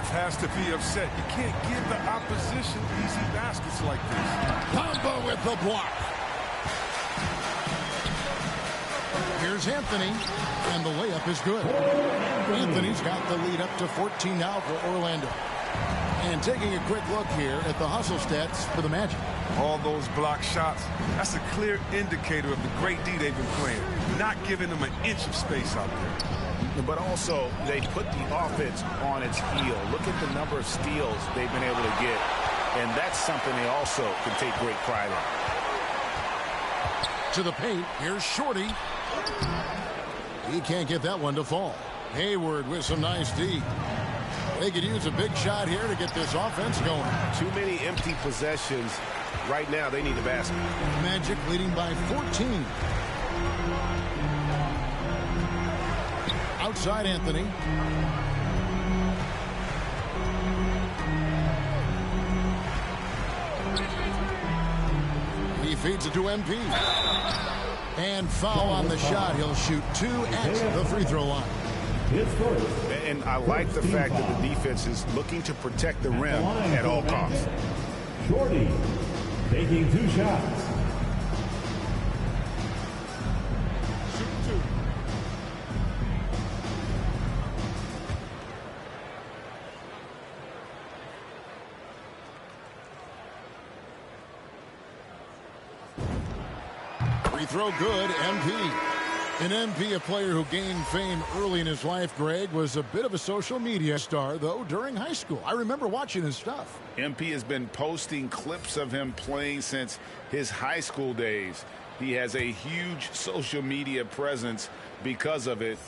ref has to be upset. You can't give the opposition easy baskets like this. Combo with the block. Here's Anthony, and the layup is good. Anthony's got the lead up to 14 now for Orlando. And taking a quick look here at the hustle stats for the Magic. All those block shots, that's a clear indicator of the great D they've been playing. Not giving them an inch of space out there. But also, they put the offense on its heel. Look at the number of steals they've been able to get. And that's something they also can take great pride in. To the paint, here's Shorty. He can't get that one to fall. Hayward with some nice D. They could use a big shot here to get this offense going. Too many empty possessions. Right now, they need the basket. Magic leading by 14. Outside Anthony. He feeds it to MP. And foul on the shot. He'll shoot 2 at the free throw line. And I like the fact that the defense is looking to protect the rim at all costs. Shorty taking 2 shots. Free throw good, MP. An MP, a player who gained fame early in his life, Greg, was a bit of a social media star, though, during high school. I remember watching his stuff. MP has been posting clips of him playing since his high school days. He has a huge social media presence because of it.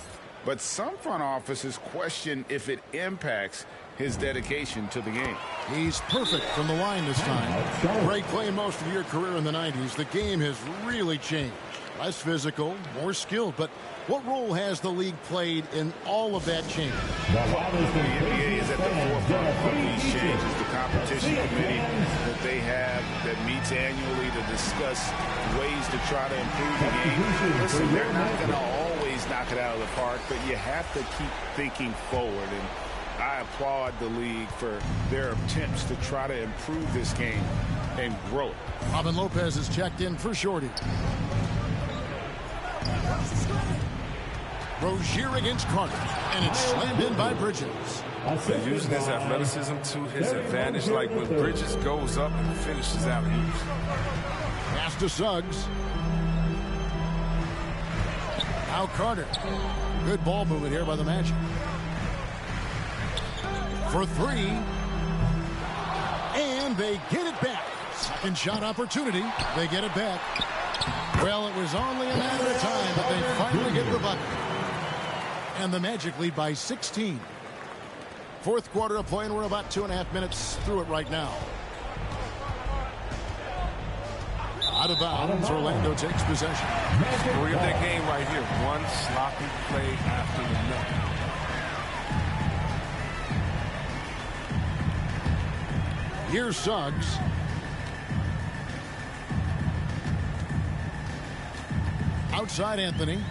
But some front offices question if it impacts his dedication to the game. He's perfect from the line this time. Greg, playing most of your career in the 90s, the game has really changed. Less physical, more skilled. But what role has the league played in all of that change? The NBA is at the forefront of these changes. The competition committee that they have that meets annually to discuss ways to try to improve the game. Listen, they're not going to always knock it out of the park, but you have to keep thinking forward. And I applaud the league for their attempts to try to improve this game and grow it. Robin Lopez is checked in for Shorty. Rozier against Carter, and it's slammed in by Bridges. But using his athleticism to his advantage, like when Bridges goes up and finishes out. Pass to Suggs. Now Carter. Good ball movement here by the Magic. For 3. And they get it back. Second shot opportunity. They get it back. Well, it was only a matter of time, but they finally get the bucket. And the Magic lead by 16. Fourth quarter of play, and we're about 2.5 minutes through it right now. Out of bounds, Orlando takes possession. Story of that game right here. One sloppy play after the next. Here's Suggs. Outside Anthony.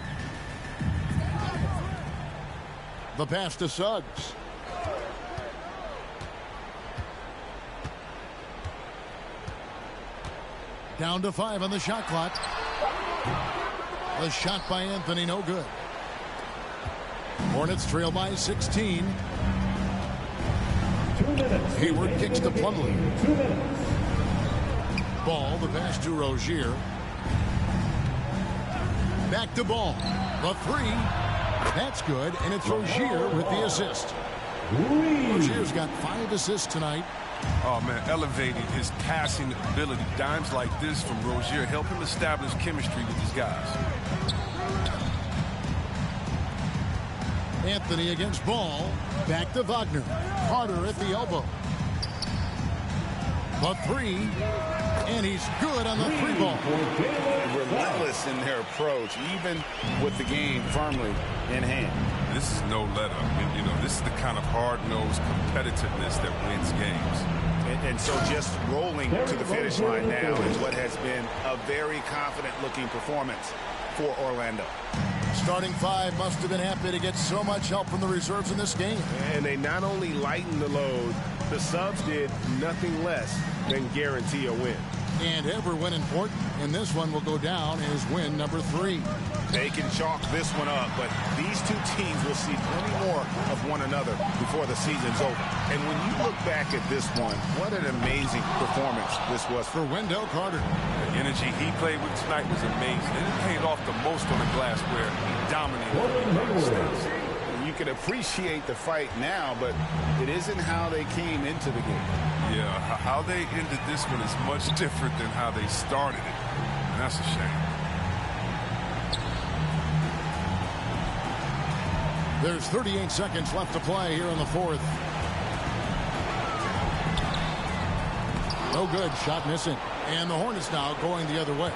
The pass to Suggs. Down to 5 on the shot clock. The shot by Anthony, no good. Hornets trail by 16. 2 minutes. Hayward kicks to Plumlee. 2 minutes. Ball, the pass to Rozier. Back to Ball. The 3. That's good, and it's Rozier with the assist. Rozier's got 5 assists tonight. Oh, man, elevating his passing ability. Dimes like this from Rozier help him establish chemistry with his guys. Anthony against Ball. Back to Wagner. Carter at the elbow. The 3. And he's good on the 3 ball. Relentless in their approach, even with the game firmly in hand. This is no let up. You know, this is the kind of hard-nosed competitiveness that wins games. And so just rolling to the finish line now is what has been a very confident-looking performance for Orlando. Starting five must have been happy to get so much help from the reserves in this game. And they not only lightened the load, the subs did nothing less than guarantee a win. And every win important, and this one will go down as win number 3. They can chalk this one up, but these two teams will see plenty more of one another before the season's over. And when you look back at this one, what an amazing performance this was for Wendell Carter. The energy he played with tonight was amazing. And it paid off the most on the glass where he dominated the United States. You can appreciate the fight now, but it isn't how they came into the game. Yeah, how they ended this one is much different than how they started it. And that's a shame. There's 38 seconds left to play here in the fourth. No good. Shot missing. And the Hornets now going the other way.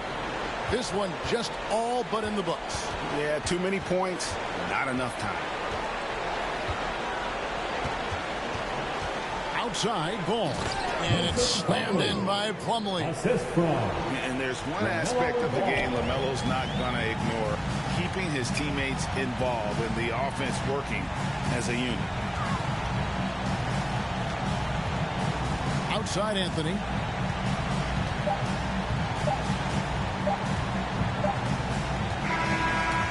This one just all but in the books. Yeah, too many points, not enough time. Outside ball. And it's slammed in by Plumlee. Assist from. And there's one aspect of the game LaMelo's not going to ignore. Keeping his teammates involved and the offense working as a unit. Outside Anthony.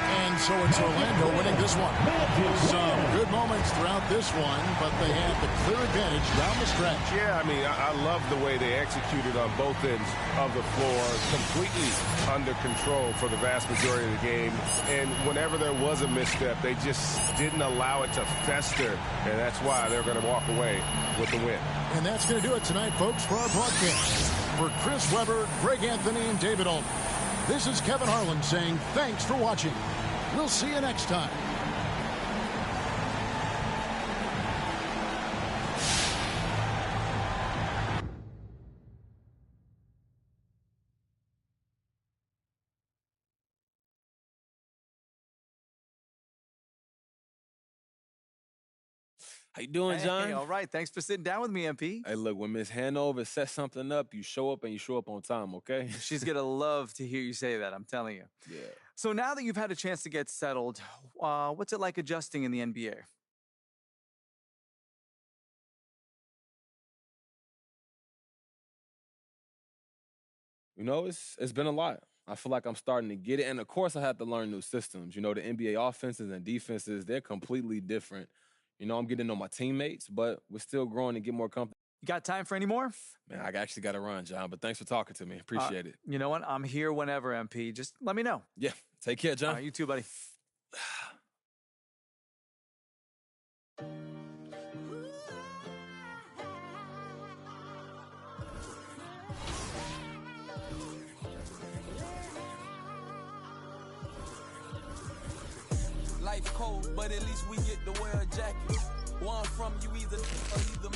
And so it's Orlando winning this one. Some good moments throughout this one, but they had the clear advantage down the stretch. Yeah, I mean, I love the way they executed on both ends of the floor. Completely under control for the vast majority of the game. And whenever there was a misstep, they just didn't allow it to fester. And that's why they're going to walk away with the win. And that's going to do it tonight, folks, for our broadcast. For Chris Webber, Greg Anthony, and David Altman, this is Kevin Harlan saying thanks for watching. We'll see you next time. How you doing, John? Hey, all right. Thanks for sitting down with me, MP. Hey, look, when Miss Hanover sets something up, you show up and you show up on time, okay? She's going to love to hear you say that, I'm telling you. Yeah. So now that you've had a chance to get settled, what's it like adjusting in the NBA? You know, it's been a lot. I feel like I'm starting to get it. And, of course, I have to learn new systems. You know, the NBA offenses and defenses, they're completely different. You know, I'm getting to know my teammates, but we're still growing and get more comfortable. You got time for any more? Man, I actually got to run, John, but thanks for talking to me. Appreciate it. You know what? I'm here whenever, MP. Just let me know. Yeah. Take care, John. You too, buddy. Life cold, but at least we get to wear a jacket. Where I'm from, you either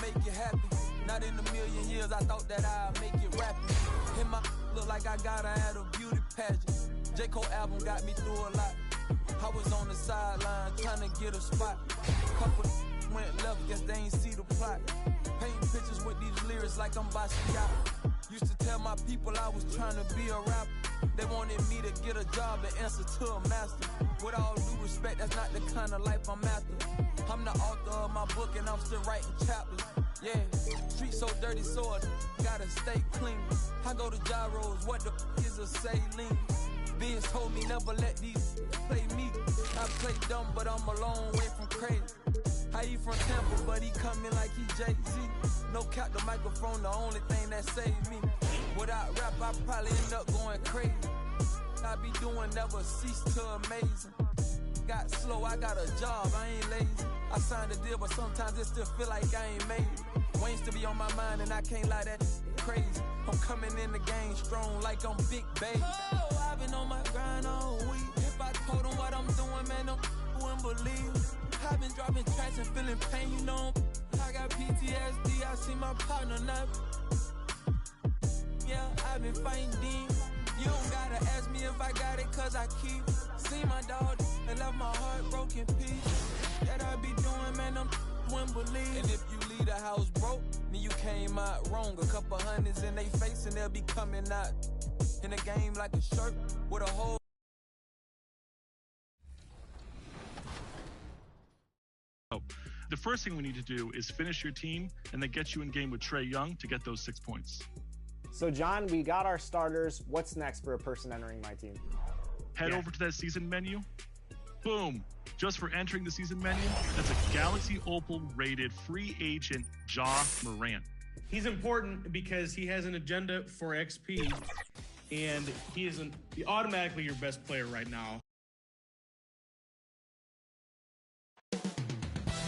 make it happen. Not in a million years, I thought that I'd make it rapping. Hit my look like I gotta add a beauty pageant. J. Cole album got me through a lot. I was on the sideline trying to get a spot. Couple went left, guess they ain't see the plot. Painting pictures with these lyrics like I'm Basquiat. Used to tell my people I was trying to be a rapper. They wanted me to get a job and answer to a master. With all due respect, that's not the kind of life I'm after. I'm the author of my book and I'm still writing chapters. Yeah, street so dirty, so I gotta stay clean. I go to gyros, what the is a saline? Vince told me never let these play me. I play dumb, but I'm a long way from crazy. He from Tampa, but he coming like he Jay-Z. No cap, the microphone, the only thing that saved me. Without rap, I probably end up going crazy. I be doing never cease to amaze. Got slow, I got a job, I ain't lazy. I signed a deal, but sometimes it still feel like I ain't made it. Wayne's to be on my mind, and I can't lie, that crazy. I'm coming in the game strong like I'm Big Baby. Oh, I've been on my grind all week. If I told them what I'm doing, man, them wouldn't believe. I've been dropping tracks and feeling pain, you know. I got PTSD, I see my partner not. Yeah, I've been fighting demons. You don't gotta ask me if I got it, cause I keep. See my dog and left my heart broken piece. That I be doing, man, them wouldn't believe. And if you leave the house broke, then you came out wrong. A couple hundreds in they face and they'll be coming out in the game like a shirt with a hole. The first thing we need to do is finish your team and then get you in game with Trae Young to get those 6 points. So, John, we got our starters. What's next for a person entering my team? Head over to that season menu. Boom. Just for entering the season menu, that's a Galaxy Opal rated free agent Ja Morant. He's important because he has an agenda for XP, and he's automatically your best player right now.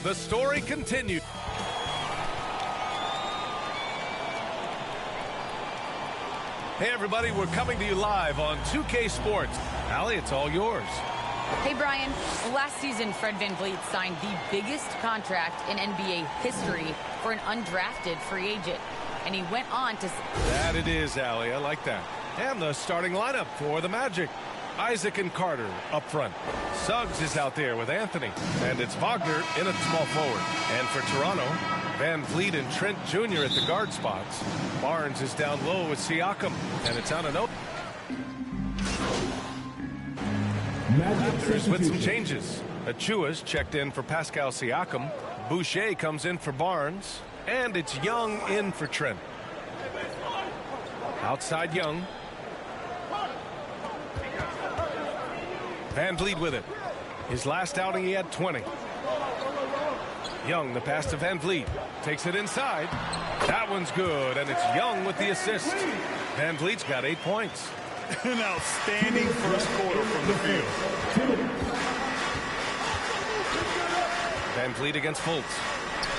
The story continued. Hey everybody, we're coming to you live on 2K Sports. Allie, it's all yours. Hey Brian, last season Fred VanVleet signed the biggest contract in NBA history for an undrafted free agent. And he went on to... That it is, Allie. I like that. And the starting lineup for the Magic. Isaac and Carter up front. Suggs is out there with Anthony. And it's Wagner in at small forward. And for Toronto, VanVleet and Trent Jr. at the guard spots. Barnes is down low with Siakam. And it's Anunoby. Raptors with some changes. Achua's checked in for Pascal Siakam. Boucher comes in for Barnes. And it's Young in for Trent. Outside Young. VanVleet with it. His last outing he had 20. Young, the pass to VanVleet. Takes it inside. That one's good, and it's Young with the assist. VanVleet's got 8 points. An outstanding first quarter from the field. VanVleet against Fultz.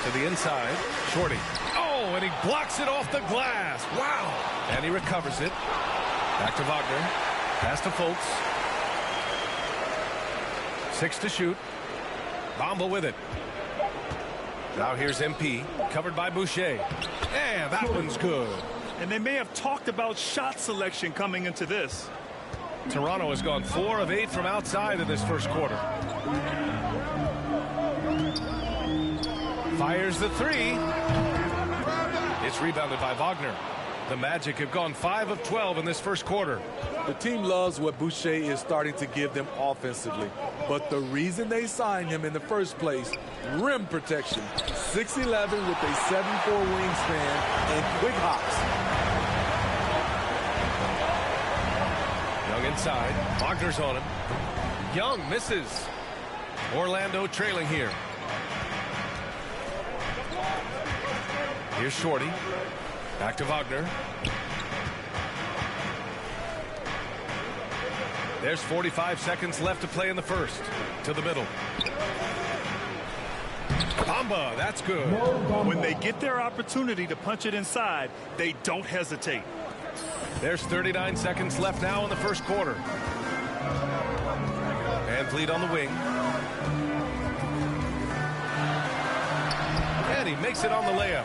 To the inside. Shorty. Oh, and he blocks it off the glass. Wow. And he recovers it. Back to Wagner. Pass to Fultz. 6 to shoot. Bamba with it. Now here's MP. Covered by Boucher. And that one's good. And they may have talked about shot selection coming into this. Toronto has gone 4 of 8 from outside in this first quarter. Fires the 3. It's rebounded by Wagner. The Magic have gone 5 of 12 in this first quarter. The team loves what Boucher is starting to give them offensively. But the reason they signed him in the first place, rim protection. 6'11" with a 7'4" wingspan and quick hops. Young inside. Wagner's on him. Young misses. Orlando trailing here. Here's Shorty. Back to Wagner. There's 45 seconds left to play in the first. To the middle. Bamba, that's good. When they get their opportunity to punch it inside, they don't hesitate. There's 39 seconds left now in the first quarter. VanVleet on the wing. And he makes it on the layup.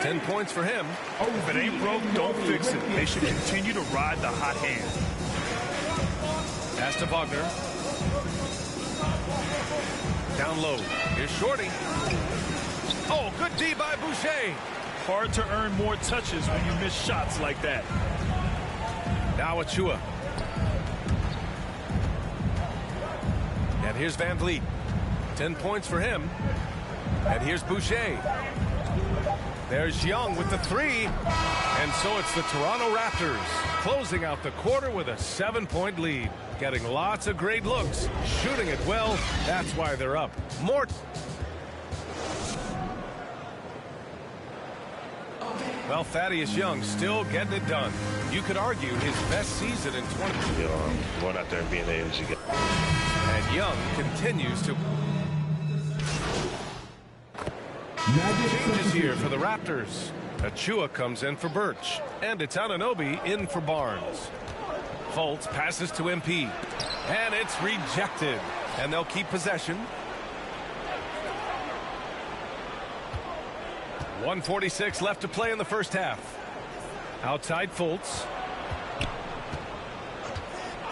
10 points for him. If it ain't broke, don't fix it. They should continue to ride the hot hand. Pass to Wagner. Down low. Here's Shorty. Oh, good D by Boucher. Hard to earn more touches when you miss shots like that. Now Achua. And here's VanVleet. 10 points for him. And here's Boucher. There's Young with the 3. And so it's the Toronto Raptors closing out the quarter with a 7-point lead. Getting lots of great looks. Shooting it well. That's why they're up. More. Well, Thaddeus Young still getting it done. You could argue his best season in 20. Going out there and being able to get. And Young continues to. Changes here for the Raptors. Achua comes in for Birch. And it's Anunoby in for Barnes. Fultz passes to MP. And it's rejected. And they'll keep possession. 1:46 left to play in the first half. Outside Fultz.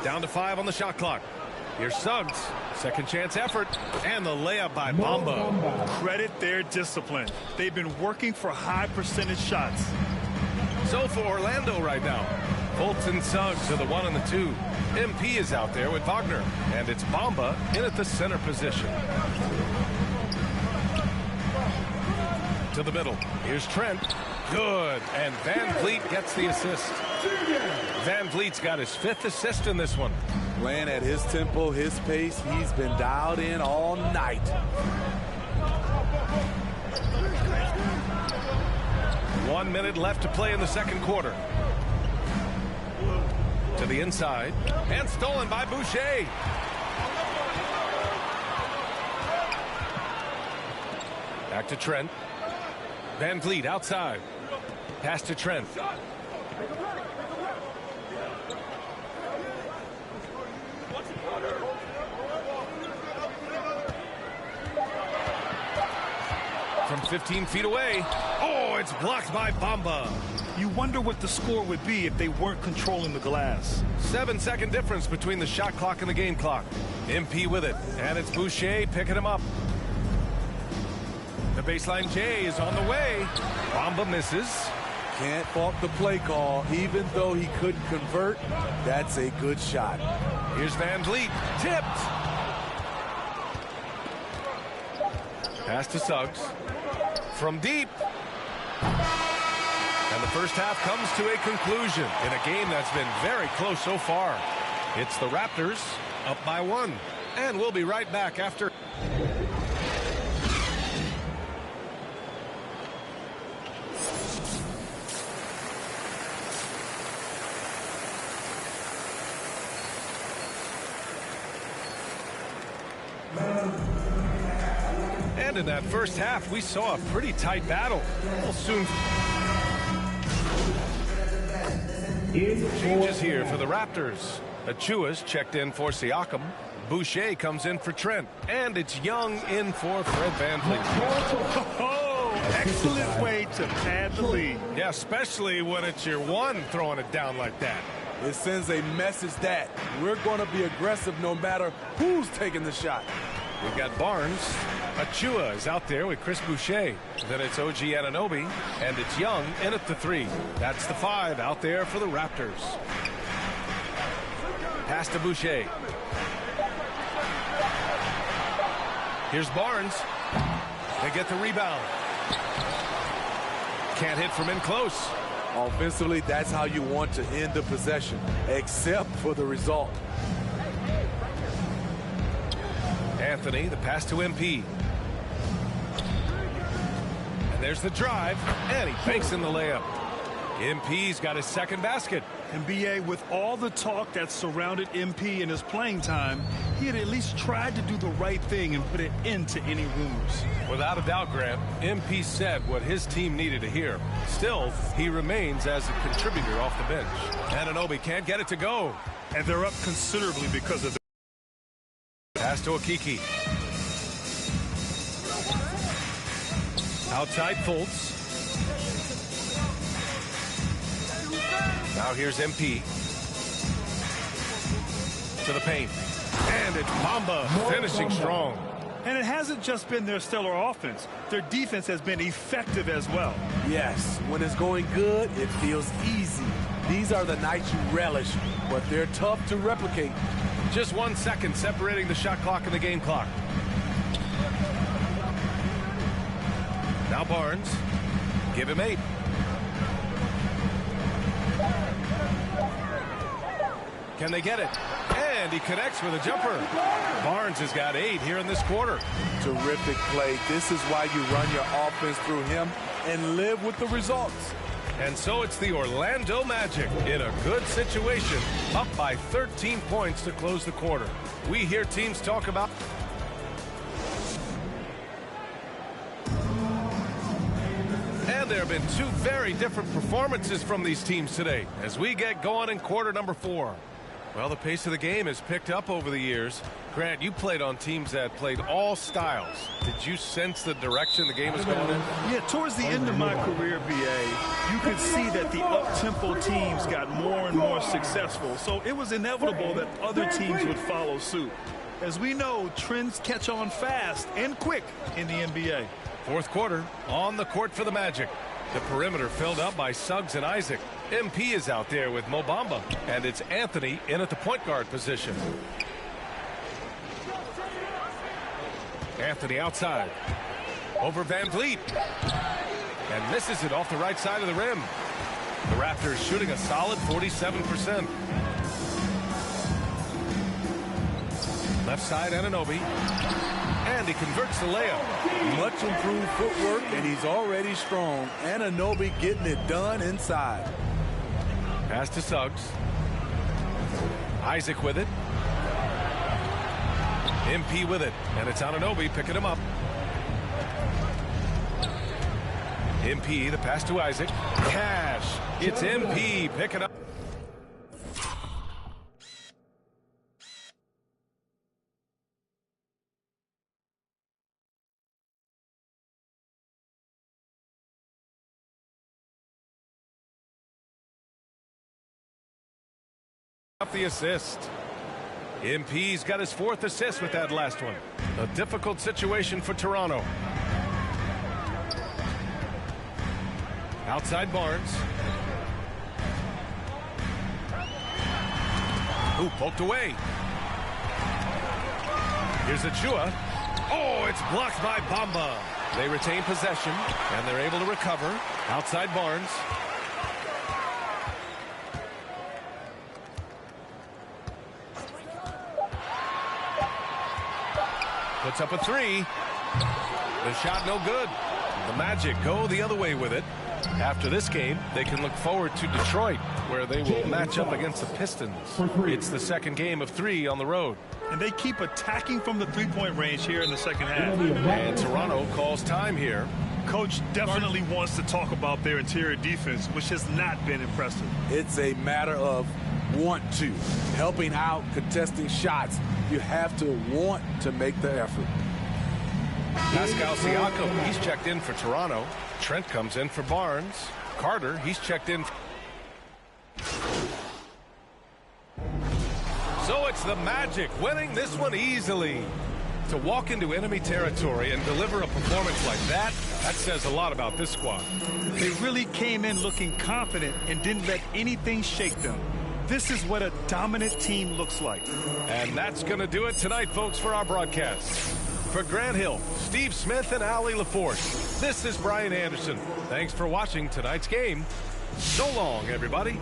Down to 5 on the shot clock. Here's Suggs. Second chance effort. And the layup by Bamba. Credit their discipline. They've been working for high percentage shots. So for Orlando right now, Fultz and Suggs are the 1 and the 2. MP is out there with Wagner. And it's Bamba in at the center position. To the middle. Here's Trent. Good. And Van Vliet gets the assist. Van Vliet's got his 5th assist in this one. Playing at his tempo, his pace. He's been dialed in all night. One minute left to play in the second quarter. To the inside. And stolen by Boucher. Back to Trent. Van Vliet outside. Pass to Trent. From 15 feet away. Oh, it's blocked by Bamba. You wonder what the score would be if they weren't controlling the glass. 7-second difference between the shot clock and the game clock. MP with it. And it's Boucher picking him up. The baseline J is on the way. Bamba misses. Can't fault the play call. Even though he couldn't convert, that's a good shot. Here's Van Vliet. Tipped. Pass to Suggs. From deep. And the first half comes to a conclusion in a game that's been very close so far. It's the Raptors up by 1. And we'll be right back after. And in that first half, we saw a pretty tight battle. We'll soon. Changes here for the Raptors. Achua's checked in for Siakam. Boucher comes in for Trent. And it's Young in for Fred VanVleet. Oh, excellent way to pad the lead. Yeah, especially when it's your one throwing it down like that. It sends a message that we're going to be aggressive no matter who's taking the shot. We've got Barnes. Achua is out there with Chris Boucher. Then it's OG Anunoby, and it's Young in at the 3. That's the 5 out there for the Raptors. Pass to Boucher. Here's Barnes. They get the rebound. Can't hit from in close. Offensively, that's how you want to end the possession, except for the result. Anthony, the pass to MP. And there's the drive, and he banks in the layup. MP's got his second basket. And BA, with all the talk that surrounded MP in his playing time, he had at least tried to do the right thing and put an end to any rumors. Without a doubt, Grant, MP said what his team needed to hear. Still, he remains as a contributor off the bench. Anunoby can't get it to go. And they're up considerably because of the pass to Okiki. Outside Fultz. Now here's MP. To the paint. And it's Bamba finishing strong. And it hasn't just been their stellar offense. Their defense has been effective as well. Yes, when it's going good, it feels easy. These are the nights you relish, but they're tough to replicate. Just 1 second separating the shot clock and the game clock. Now Barnes. Give him 8. Can they get it? And he connects with a jumper. Barnes has got 8 here in this quarter. Terrific play. This is why you run your offense through him and live with the results. And so it's the Orlando Magic in a good situation, up by 13 points to close the quarter. We hear teams talk about. And there have been 2 very different performances from these teams today as we get going in quarter number 4. Well, the pace of the game has picked up over the years. Grant, you played on teams that played all styles. Did you sense the direction the game was going in? Yeah, towards the end of my career, BA, you could see that the up-tempo teams got more and more successful. So it was inevitable that other teams would follow suit. As we know, trends catch on fast and quick in the NBA. Fourth quarter, on the court for the Magic. The perimeter filled up by Suggs and Isaac. MP is out there with Mo Bamba, and it's Anthony in at the point guard position. Anthony outside. Over Van Vliet. Misses it off the right side of the rim. The Raptors shooting a solid 47%. Left side, Anunoby. And he converts the layup. Much improved footwork, and he's already strong. Anunoby getting it done inside. Pass to Suggs. Isaac with it. MP with it. And it's Anunoby picking him up. MP, the pass to Isaac. Cash. It's MP picking up. Up the assist. MP's got his 4th assist with that last one. A difficult situation for Toronto. Outside Barnes. Ooh, poked away. Here's Achua. Oh, it's blocked by Bamba. They retain possession, and they're able to recover. Outside Barnes. Puts up a 3. The shot no good. The Magic go the other way with it. After this game, they can look forward to Detroit, where they will match up against the Pistons. It's the second game of 3 on the road. And they keep attacking from the three-point range here in the second half. And Toronto calls time here. Coach definitely wants to talk about their interior defense, which has not been impressive. It's a matter of want to. Helping out, contesting shots. You have to want to make the effort. Pascal Siakam, he's checked in for Toronto. Trent comes in for Barnes. Carter, he's checked in. So it's the Magic winning this one easily. To walk into enemy territory and deliver a performance like that says a lot about this squad. They really came in looking confident and didn't let anything shake them. This is what a dominant team looks like. And that's going to do it tonight, folks, for our broadcast. For Grant Hill, Steve Smith, and Allie LaForce, this is Brian Anderson. Thanks for watching tonight's game. So long, everybody.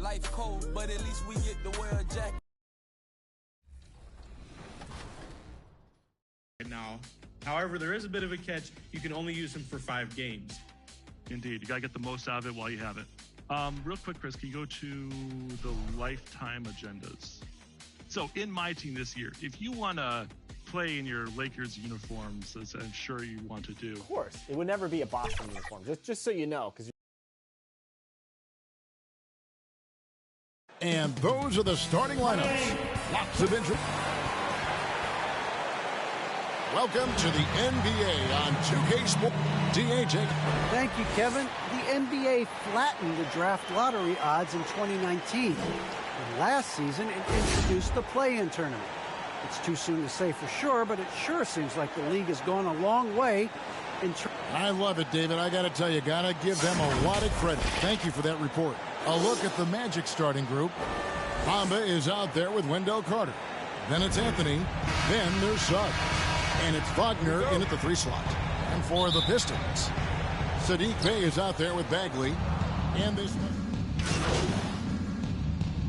Life cold, but at least we get to wear a jacket. Now, however, there is a bit of a catch. You can only use him for 5 games. Indeed, you got to get the most out of it while you have it. Real quick, Chris, can you go to the lifetime agendas? So in my team this year, if you want to play in your Lakers uniforms, as I'm sure you want to do. Of course. It would never be a Boston uniform, just so you know. And those are the starting lineups. Lots of interest. Welcome to the NBA on 2K Sports. DAJ. Thank you, Kevin. The NBA flattened the draft lottery odds in 2019. And last season, it introduced the play-in tournament. It's too soon to say for sure, but it sure seems like the league has gone a long way. I love it, David. I got to tell you, got to give them a lot of credit. Thank you for that report. A look at the Magic starting group. Bamba is out there with Wendell Carter. Then it's Anthony. Then there's Suggs. And it's Wagner in at the 3 slot. And for the Pistons, Sadiq Bey is out there with Bagley. And there's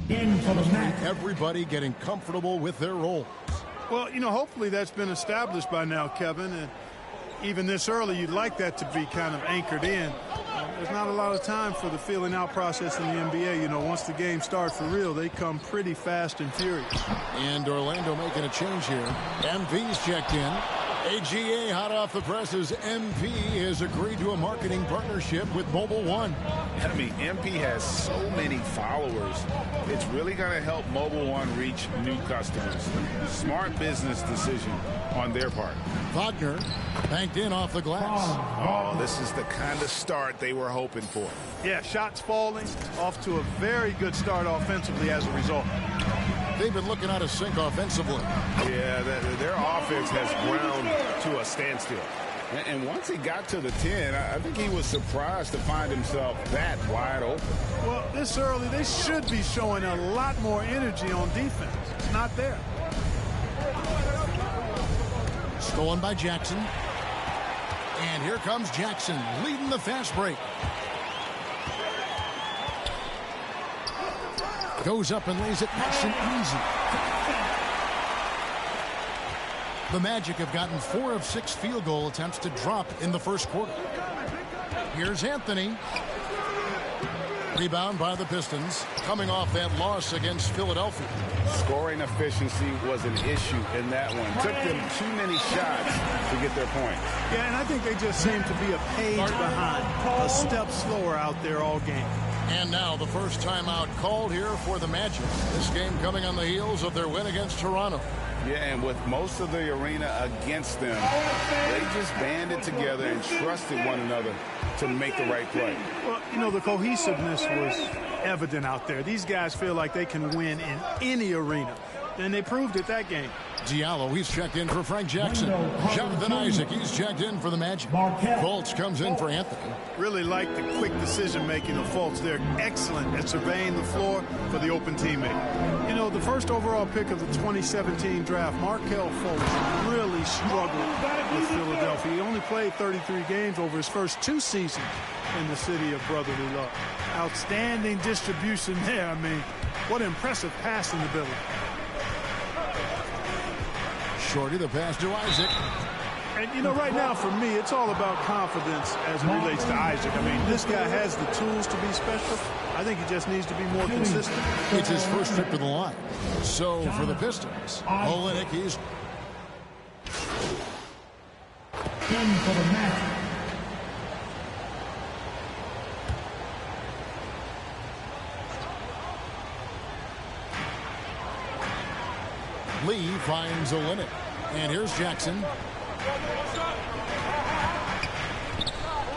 in for the match. Everybody getting comfortable with their roles. Well, you know, hopefully that's been established by now, Kevin. And even this early, you'd like that to be kind of anchored in. There's not a lot of time for the feeling out process in the NBA. You know, once the game starts for real, they come pretty fast and furious. And Orlando making a change here. MP's checked in. AGA hot off the presses. MP has agreed to a marketing partnership with Mobile One. I mean, MP has so many followers. It's really going to help Mobile One reach new customers. Smart business decision on their part. Wagner banked in off the glass. Oh, this is the kind of start they were hoping for. Yeah, shots falling, off to a very good start offensively as a result. They've been looking out of sync offensively. Yeah, their offense has ground to a standstill. And once he got to the 10, I think he was surprised to find himself that wide open. Well, this early, they should be showing a lot more energy on defense. It's not there. Stolen by Jackson. And here comes Jackson leading the fast break. Goes up and lays it nice and easy. The Magic have gotten 4 of 6 field goal attempts to drop in the first quarter. Here's Anthony. Rebound by the Pistons, coming off that loss against Philadelphia. Scoring efficiency was an issue in that one. Took them too many shots to get their points. Yeah, and I think they just seem to be a page behind, a step slower out there all game. And now the first timeout called here for the Magic. This game coming on the heels of their win against Toronto. Yeah, and with most of the arena against them, they just banded together and trusted one another to make the right play. Well, you know, the cohesiveness was evident out there. These guys feel like they can win in any arena, and they proved it that game. Diallo, he's checked in for Frank Jackson. Jonathan Isaac, he's checked in for the Magic. Fultz comes in for Anthony. Really like the quick decision-making of Fultz. They're excellent at surveying the floor for the open teammate. You know, the first overall pick of the 2017 draft, Markelle Fultz, really struggled with Philadelphia. He only played 33 games over his first 2 seasons in the city of brotherly love. Outstanding distribution there. I mean, what impressive passing ability. Shorty, the pass to Isaac. And, you know, right now for me, it's all about confidence as it relates to Isaac. I mean, this guy has the tools to be special. I think he just needs to be more consistent. It's his first trip to the line. So for the Pistons, Olynyk, he's in for the match. Lee finds Olynyk. And here's Jackson.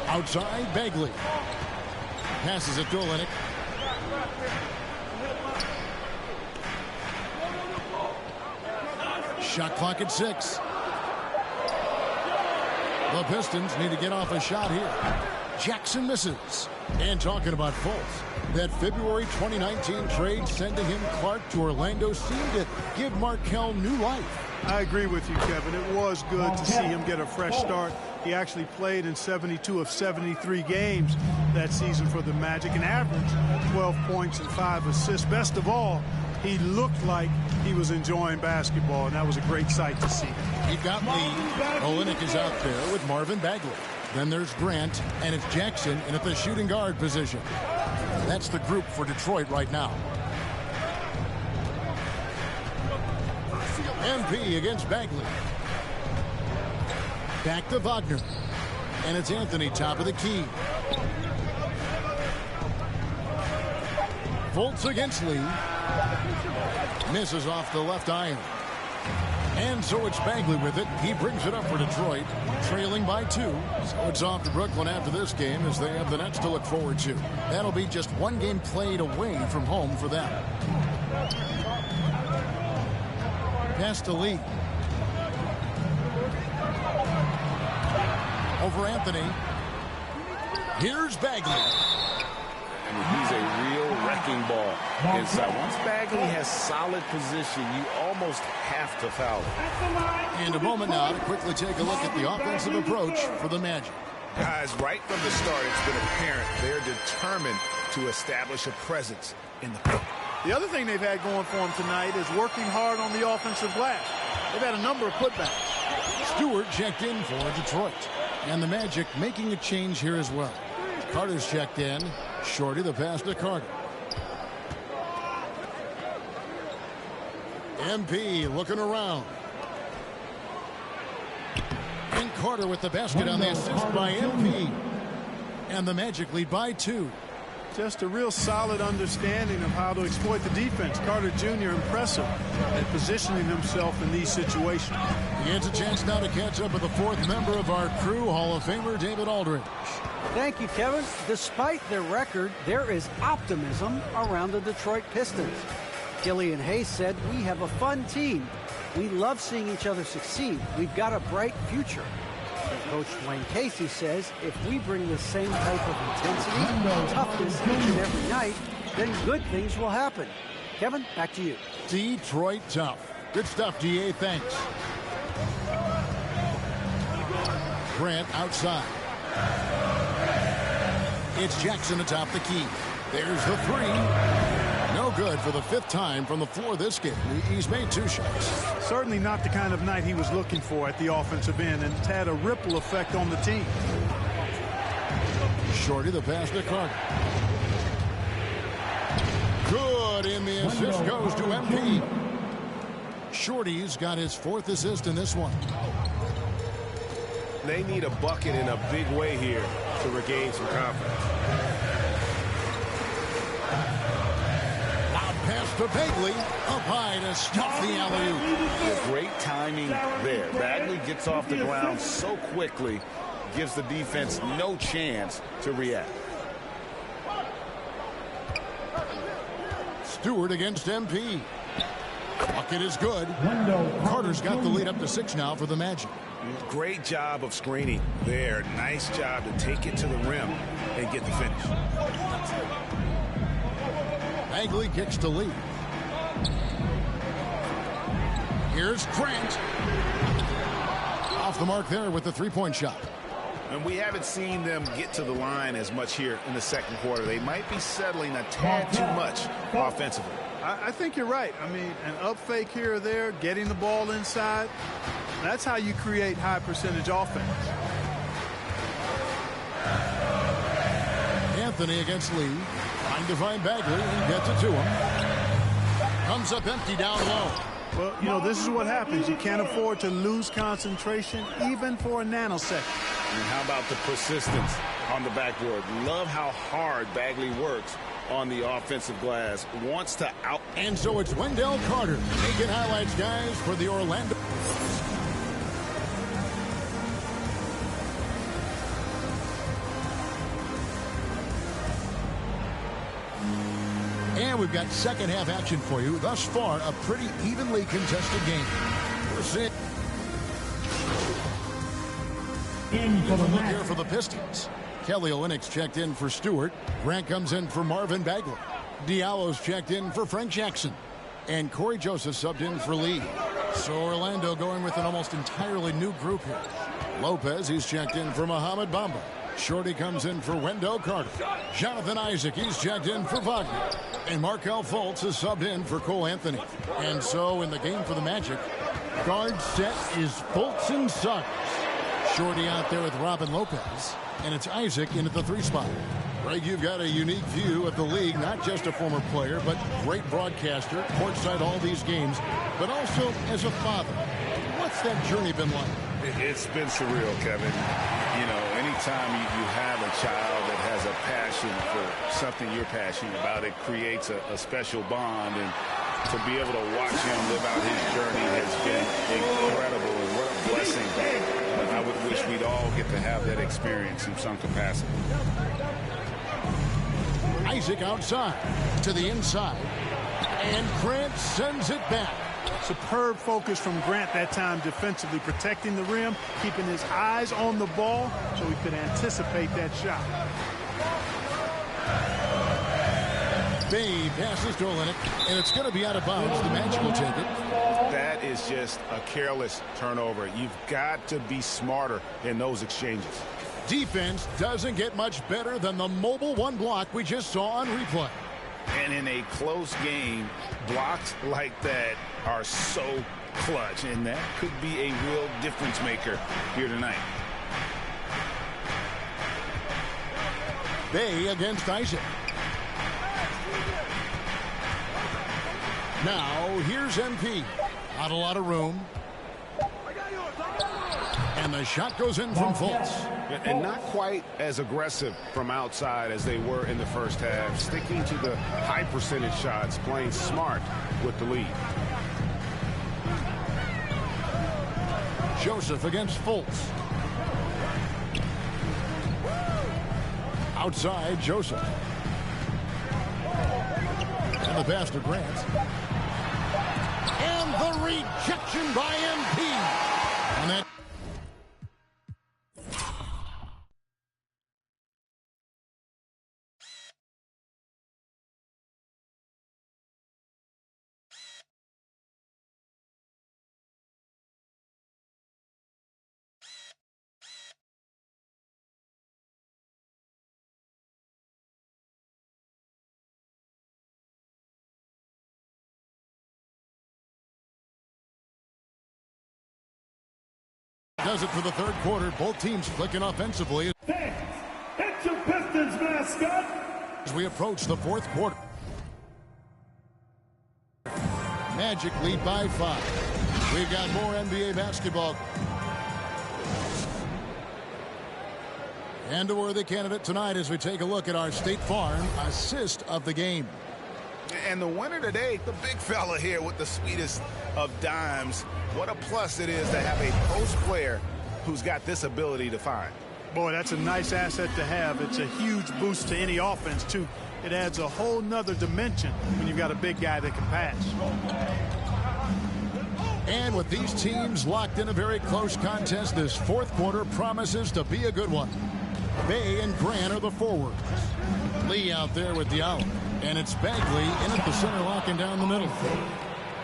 Outside, Bagley. Passes it to Olynyk. Shot clock at 6. The Pistons need to get off a shot here. Jackson misses. And talking about Fultz, that February 2019 trade sending him Clark to Orlando seemed to give Markelle new life. I agree with you, Kevin. It was good to see him get a fresh start. He actually played in 72 of 73 games that season for the Magic and averaged 12 points and 5 assists. Best of all, he looked like he was enjoying basketball, and that was a great sight to see. He got Lee. Olynyk is out there with Marvin Bagley. Then there's Grant, and it's Jackson in at the shooting guard position. That's the group for Detroit right now. MP against Bagley. Back to Wagner. And it's Anthony, top of the key. Fultz against Lee. Misses off the left iron. And so it's Bagley with it. He brings it up for Detroit, trailing by 2. So it's off to Brooklyn after this game as they have the Nets to look forward to. That'll be just 1 game played away from home for them. Pass to Lee. Over Anthony. Here's Bagley. He's a real wrecking ball inside. Once Bagley has solid position, you almost have to foul him. And a moment now to quickly take a look at the offensive approach for the Magic. Guys, right from the start, it's been apparent they're determined to establish a presence in the paint. The other thing they've had going for them tonight is working hard on the offensive glass. They've had a number of putbacks. Stewart checked in for Detroit. And the Magic making a change here as well. Carter's checked in. Shorty the pass to Carter. MP looking around. And Carter with the basket on the assist by MP. And the Magic lead by 2. Just a real solid understanding of how to exploit the defense. Carter Jr. impressive at positioning himself in these situations. He gets a chance now to catch up with the 4th member of our crew, Hall of Famer David Aldridge. Thank you, Kevin. Despite their record, there is optimism around the Detroit Pistons. Killian Hayes said, "We have a fun team. We love seeing each other succeed. We've got a bright future." And Coach Dwayne Casey says, if we bring the same type of intensity and toughness each and every night, then good things will happen. Kevin, back to you. Detroit tough. Good stuff, DA. Thanks. Grant outside. It's Jackson atop the key. There's the 3. No good for the 5th time from the floor this game. He's made 2 shots. Certainly not the kind of night he was looking for at the offensive end, and it's had a ripple effect on the team. Shorty the pass to Carter. Good, and the assist goes to MP. Shorty's got his 4th assist in this one. They need a bucket in a big way here to regain some confidence. Pass to Bagley, up high to stop the alley-oop. Great timing there. Bagley gets off the ground so quickly, gives the defense no chance to react. Stewart against MP. Bucket is good. Carter's got the lead up to 6 now for the Magic. Great job of screening there. Nice job to take it to the rim and get the finish. Bagley kicks to lead. Here's Grant. Off the mark there with the 3-point shot. And we haven't seen them get to the line as much here in the second quarter. They might be settling a tad too much offensively. I think you're right. I mean, an up fake here or there, getting the ball inside, that's how you create high percentage offense. Anthony against Lee. Trying to find Bagley and gets it to him. Comes up empty down low. Well, you know, this is what happens. You can't afford to lose concentration even for a nanosecond. And how about the persistence on the backboard? Love how hard Bagley works on the offensive glass. Wants to out. And so it's Wendell Carter making highlights, guys, for the Orlando. And we've got second half action for you. Thus far, a pretty evenly contested game. We're seeing look here for the Pistons. Kelly Olynyk's checked in for Stewart. Grant comes in for Marvin Bagley. Diallo's checked in for Frank Jackson. And Corey Joseph subbed in for Lee. So Orlando going with an almost entirely new group here. Lopez, he's checked in for Mohamed Bamba. Shorty comes in for Wendell Carter. Jonathan Isaac, he's checked in for Wagner. And Markelle Fultz is subbed in for Cole Anthony. And so in the game for the Magic, guard set is Fultz and Suggs. Shorty out there with Robin Lopez. And it's Isaac in at the 3 spot. Greg, you've got a unique view of the league, not just a former player, but great broadcaster, courtside all these games, but also as a father. What's that journey been like? It's been surreal, Kevin. You know, anytime you have a child that has a passion for something you're passionate about, it creates a special bond. And to be able to watch him live out his journey has been incredible. What a blessing. I would wish we'd all get to have that experience in some capacity. Isaac outside to the inside. And Grant sends it back. Superb focus from Grant that time defensively, protecting the rim, keeping his eyes on the ball so he could anticipate that shot. Bay passes to Olinick, and it's going to be out of bounds. The Magic will take it. That is just a careless turnover. You've got to be smarter in those exchanges. Defense doesn't get much better than the mobile 1 block we just saw on replay. And in a close game, blocks like that are so clutch, and that could be a real difference maker here tonight. Bay against Isaac. Now, here's MP. Not a lot of room. And the shot goes in from Fultz. And not quite as aggressive from outside as they were in the first half. Sticking to the high percentage shots, playing smart with the lead. Joseph against Fultz. Outside, Joseph. And the pass to Grant. And the rejection by MP. And that does it for the third quarter. Both teams clicking offensively. Hey, it's your Pistons mascot. As we approach the fourth quarter. Magic lead by 5. We've got more NBA basketball. And a worthy candidate tonight as we take a look at our State Farm assist of the game. And the winner today, the big fella here with the sweetest of dimes. What a plus it is to have a post player who's got this ability to find. Boy, that's a nice asset to have. It's a huge boost to any offense, too. It adds a whole nother dimension when you've got a big guy that can pass. And with these teams locked in a very close contest, this fourth quarter promises to be a good one. Bay and Grant are the forwards. Lee out there with Diallo. And it's Bagley in at the center, locking down the middle.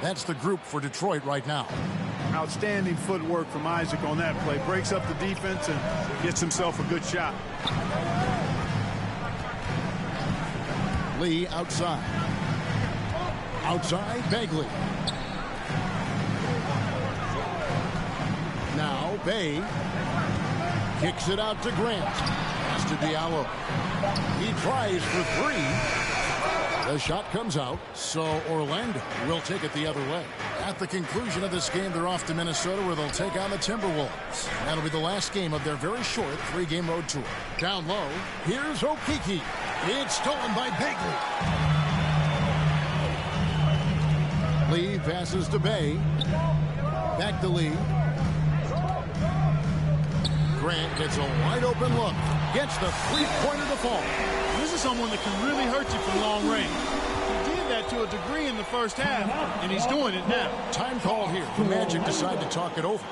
That's the group for Detroit right now. Outstanding footwork from Isaac on that play. Breaks up the defense and gets himself a good shot. Lee outside. Outside, Bagley. Now, Bay kicks it out to Grant. Pass to Diallo. He tries for 3. The shot comes out, so Orlando will take it the other way. At the conclusion of this game, they're off to Minnesota, where they'll take on the Timberwolves. That'll be the last game of their very short 3-game road tour. Down low, here's Okeke. It's stolen by Bagley. Lee passes to Bay. Back to Lee. Grant gets a wide open look. Gets the three-pointer to fall. This is someone that can really hurt you from long range. He did that to a degree in the first half, and he's doing it now. Time call here. The Magic decide to talk it over.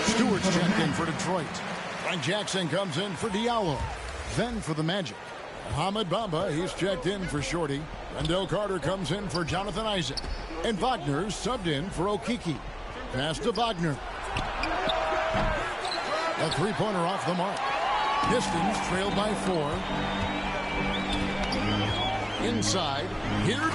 Stewart's checked in for Detroit. Frank Jackson comes in for Diallo. Then for the Magic, Ahmed Bamba, he's checked in for Shorty. Wendell Carter comes in for Jonathan Isaac. And Wagner's subbed in for Okeke. Pass to Wagner. A three-pointer off the mark. Pistons trailed by 4. Inside. Here.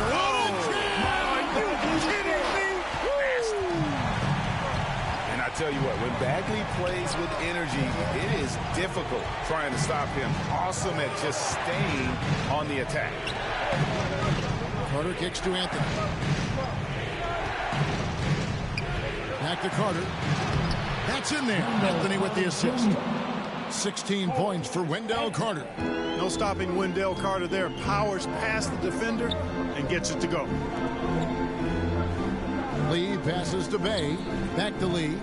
And I tell you what, when Bagley plays with energy, it is difficult trying to stop him. Awesome at just staying on the attack. Carter kicks to Anthony. Back to Carter. That's in there. Anthony with the assist. 16 points for Wendell Carter. No stopping Wendell Carter there. Powers past the defender and gets it to go. Lee passes to Bay. Back to Lee.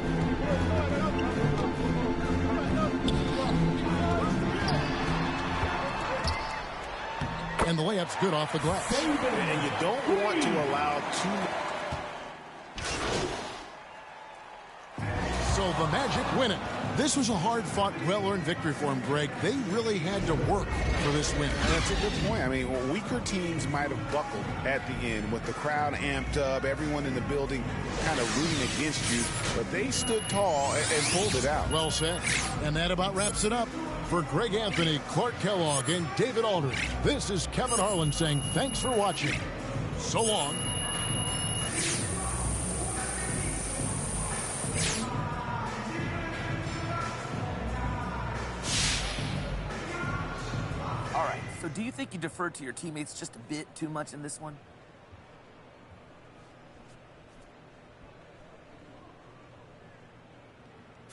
layup's good off the glass. And you don't want to allow too much. So the Magic win it. This was a hard-fought, well-earned victory for them, Greg. They really had to work for this win. That's a good point. I mean, weaker teams might have buckled at the end with the crowd amped up, everyone in the building kind of rooting against you, but they stood tall and pulled it out. Well said. And that about wraps it up. For Greg Anthony, Clark Kellogg, and David Aldridge, this is Kevin Harlan saying thanks for watching. So long. All right, so do you think you deferred to your teammates just a bit too much in this one?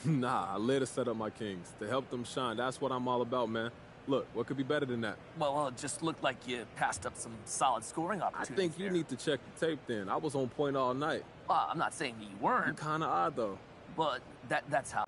Nah, I led to set up my Kings. To help them shine, that's what I'm all about, man. Look, what could be better than that? Well, it just looked like you passed up some solid scoring opportunities. I think you need to check the tape then. I was on point all night. I'm not saying that you weren't. You're kind of odd, though. But that's how.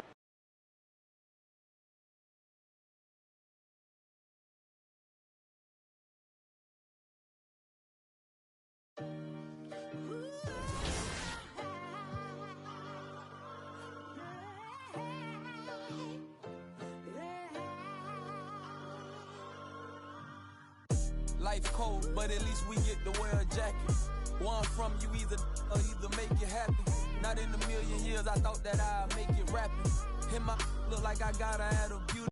Life cold, but at least we get to wear a jacket. One from you either make you happy. Not in a million years, I thought that I'd make it rapping. Hit my look like I got her at a beauty.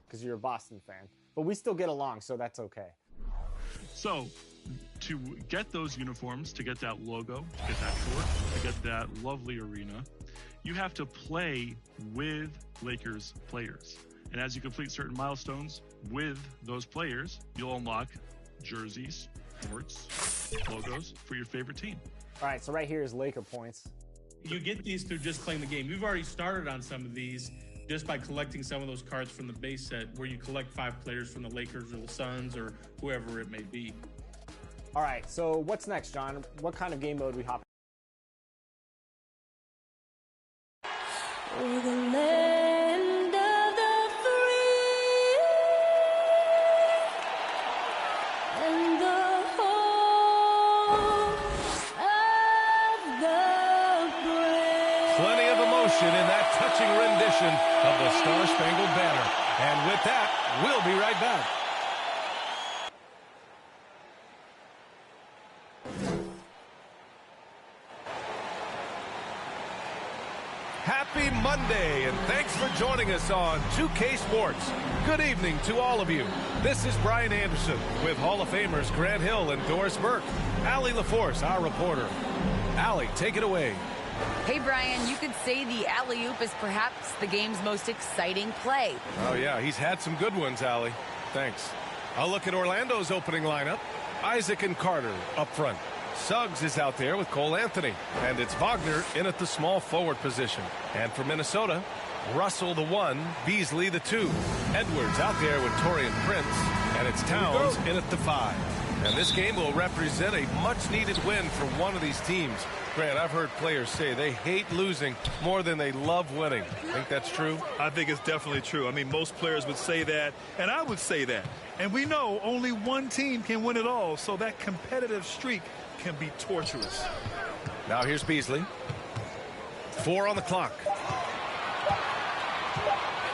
Because you're a Boston fan. But we still get along, so that's okay. So, to get those uniforms, to get that logo, to get that short, to get that lovely arena, you have to play with Lakers players. And as you complete certain milestones with those players, you'll unlock jerseys, shorts, logos for your favorite team. All right, so right here is Laker points. You get these through just playing the game. We've already started on some of these just by collecting some of those cards from the base set, where you collect 5 players from the Lakers or the Suns or whoever it may be. All right, so what's next, John? What kind of game mode we hop Plenty of emotion in that touching rendition of the Star-Spangled Banner. And with that, we'll be right back. Happy Monday, and thanks for joining us on 2K Sports. Good evening to all of you. This is Brian Anderson with Hall of Famers Grant Hill and Doris Burke. Allie LaForce, our reporter. Allie, take it away. Hey, Brian, you could say the alley-oop is perhaps the game's most exciting play. Oh, yeah, he's had some good ones, Allie. Thanks. I'll look at Orlando's opening lineup. Isaac and Carter up front. Suggs is out there with Cole Anthony. And it's Wagner in at the small forward position. And for Minnesota, Russell the 1, Beasley the 2. Edwards out there with Taurean Prince. And it's Towns in at the 5. And this game will represent a much-needed win for one of these teams. Grant, I've heard players say they hate losing more than they love winning. Think that's true? I think it's definitely true. I mean, most players would say that, and I would say that. And we know only one team can win it all, so that competitive streak can be torturous. Now here's Beasley. 4 on the clock.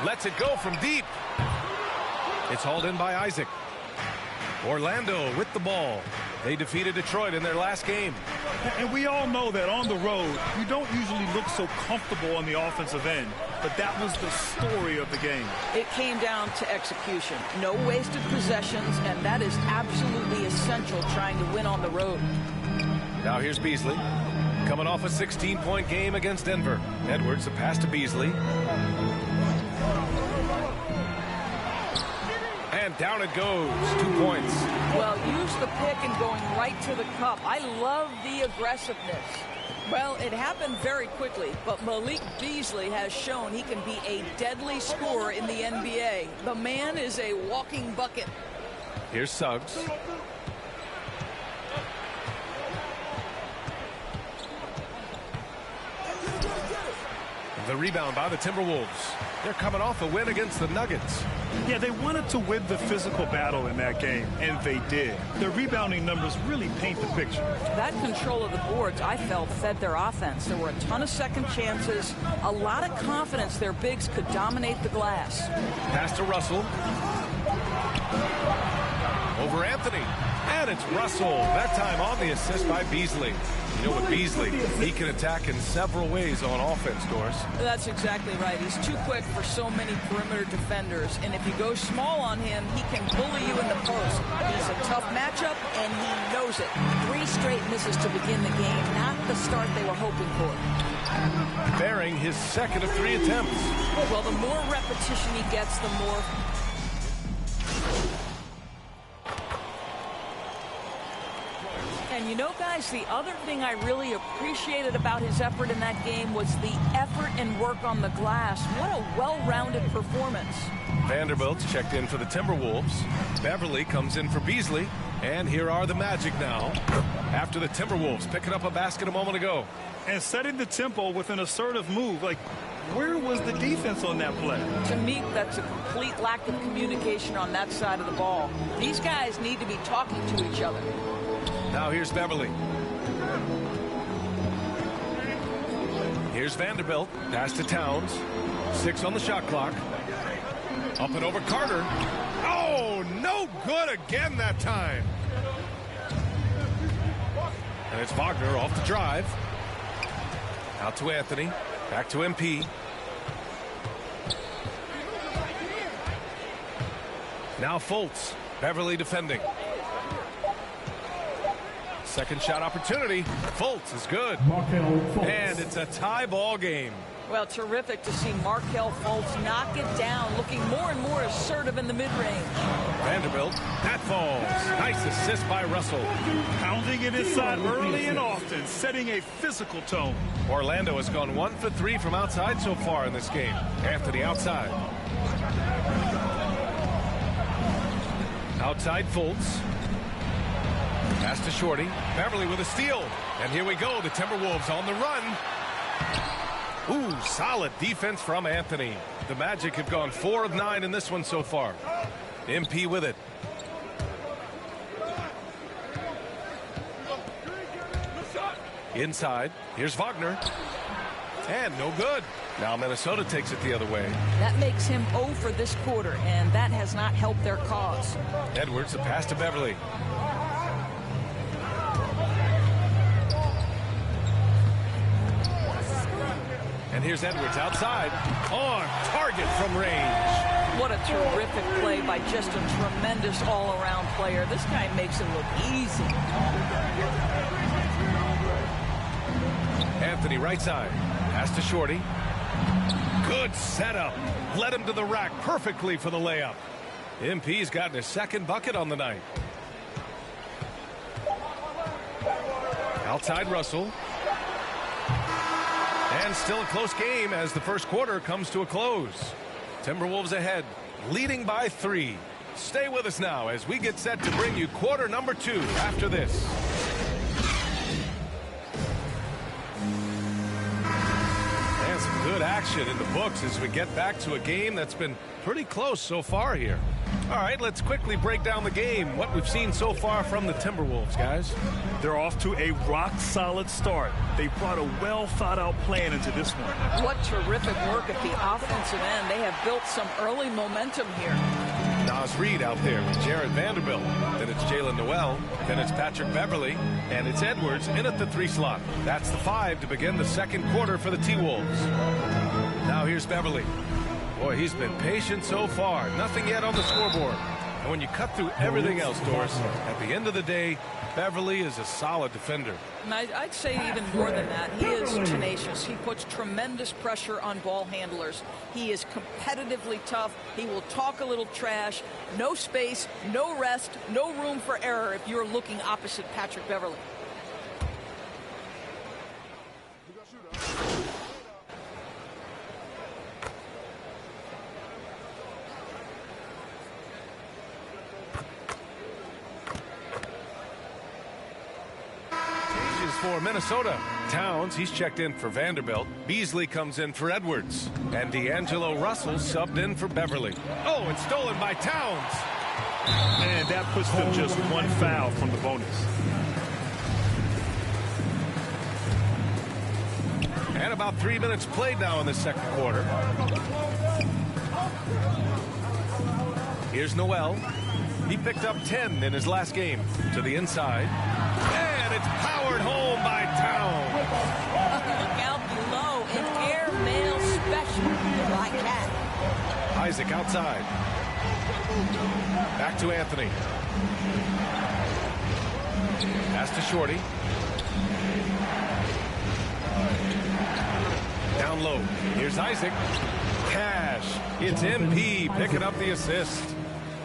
Lets it go from deep. It's hauled in by Isaac. Orlando with the ball. They defeated Detroit in their last game. And we all know that on the road, you don't usually look so comfortable on the offensive end. But that was the story of the game. It came down to execution. No wasted possessions, and that is absolutely essential trying to win on the road. Now here's Beasley. Coming off a 16-point game against Denver. Edwards, the pass to Beasley. And down it goes. 2 points. Well, use the pick and going right to the cup. I love the aggressiveness. Well, it happened very quickly, but Malik Beasley has shown he can be a deadly scorer in the NBA. The man is a walking bucket. Here's Suggs. The rebound by the Timberwolves. They're coming off a win against the Nuggets. Yeah, they wanted to win the physical battle in that game, and they did. Their rebounding numbers really paint the picture. That control of the boards, I felt, fed their offense. There were a ton of second chances, a lot of confidence their bigs could dominate the glass. Pass to Russell. Over Anthony. And it's Russell. That time on the assist by Beasley. You know, with Beasley, he can attack in several ways on offense, Doris. That's exactly right. He's too quick for so many perimeter defenders. And if you go small on him, he can bully you in the post. He's a tough matchup, and he knows it. 3 straight misses to begin the game. Not the start they were hoping for. Bearing his second of 3 attempts. Well, the more repetition he gets, the more... And you know, guys, the other thing I really appreciated about his effort in that game was the effort and work on the glass. What a well-rounded performance. Vanderbilt's checked in for the Timberwolves. Beverly comes in for Beasley. And here are the Magic now, after the Timberwolves picking up a basket a moment ago. And setting the tempo with an assertive move. Like, where was the defense on that play? To me, that's a complete lack of communication on that side of the ball. These guys need to be talking to each other. Now here's Beverly. Here's Vanderbilt. Pass to Towns. 6 on the shot clock. Up and over Carter. Oh, no good again that time. And it's Wagner off the drive. Out to Anthony. Back to MP. Now Fultz. Beverly defending. Second shot opportunity. Fultz is good. And it's a tie ball game. Well, terrific to see Markelle Fultz knock it down, looking more and more assertive in the mid-range. Vanderbilt, that falls. Nice assist by Russell. Pounding it inside early and often, setting a physical tone. Orlando has gone 1 for 3 from outside so far in this game. Anthony outside. Outside Fultz. Pass to Shorty. Beverly with a steal. And here we go. The Timberwolves on the run. Ooh, solid defense from Anthony. The Magic have gone 4 of 9 in this one so far. MP with it. Inside. Here's Wagner. And no good. Now Minnesota takes it the other way. That makes him 0 for this quarter, and that has not helped their cause. Edwards, a pass to Beverly. And here's Edwards outside. On target from range. What a terrific play by just a tremendous all-around player. This guy makes it look easy. Anthony right side. Pass to Shorty. Good setup. Led him to the rack perfectly for the layup. MP's gotten his second bucket on the night. Outside Russell. And still a close game as the first quarter comes to a close. Timberwolves ahead, leading by 3. Stay with us now as we get set to bring you quarter number 2 after this. And some good action in the books as we get back to a game that's been pretty close so far here. All right, let's quickly break down the game, what we've seen so far from the Timberwolves, guys. They're off to a rock-solid start. They brought a well-thought-out plan into this one. What terrific work at the offensive end. They have built some early momentum here. Nas Reed out there with Jared Vanderbilt. Then it's Jalen Noel. Then it's Patrick Beverly. And it's Edwards in at the 3 slot. That's the 5 to begin the second quarter for the T-Wolves. Now here's Beverly. Boy, he's been patient so far. Nothing yet on the scoreboard. And when you cut through everything else, Doris, at the end of the day, Beverly is a solid defender. And I'd say even more than that. He is tenacious. He puts tremendous pressure on ball handlers. He is competitively tough. He will talk a little trash. No space, no rest, no room for error if you're looking opposite Patrick Beverly. For Minnesota. Towns, he's checked in for Vanderbilt. Beasley comes in for Edwards. And D'Angelo Russell subbed in for Beverly. Oh, it's stolen by Towns. And that puts them just one foul from the bonus. And about 3 minutes played now in the second quarter. Here's Noel. He picked up 10 in his last game. To the inside. And it's powered home by Towns. Look out below. An airmail special by Cat. Isaac outside. Back to Anthony. Pass to Shorty. Down low. Here's Isaac. Cash. It's MP picking up the assist.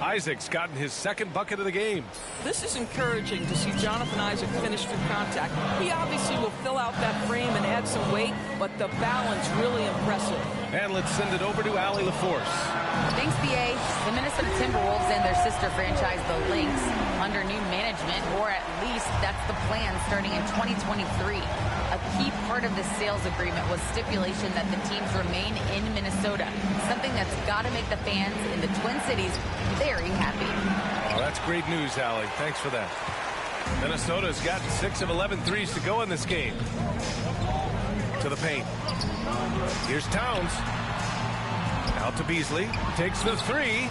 Isaac's gotten his second bucket of the game. This is encouraging to see Jonathan Isaac finish through contact. He obviously will fill out that frame and add some weight, but the balance really impressive. And let's send it over to Allie LaForce. Thanks, BA. The Minnesota Timberwolves and their sister franchise, the Lynx, under new management, or at least that's the plan starting in 2023. A key part of this sales agreement was stipulation that the teams remain in Minnesota, something that's got to make the fans in the Twin Cities very happy. Oh, that's great news, Allie. Thanks for that. Minnesota's got 6 of 11 threes to go in this game. To the paint. Here's Towns. Out to Beasley. Takes the three.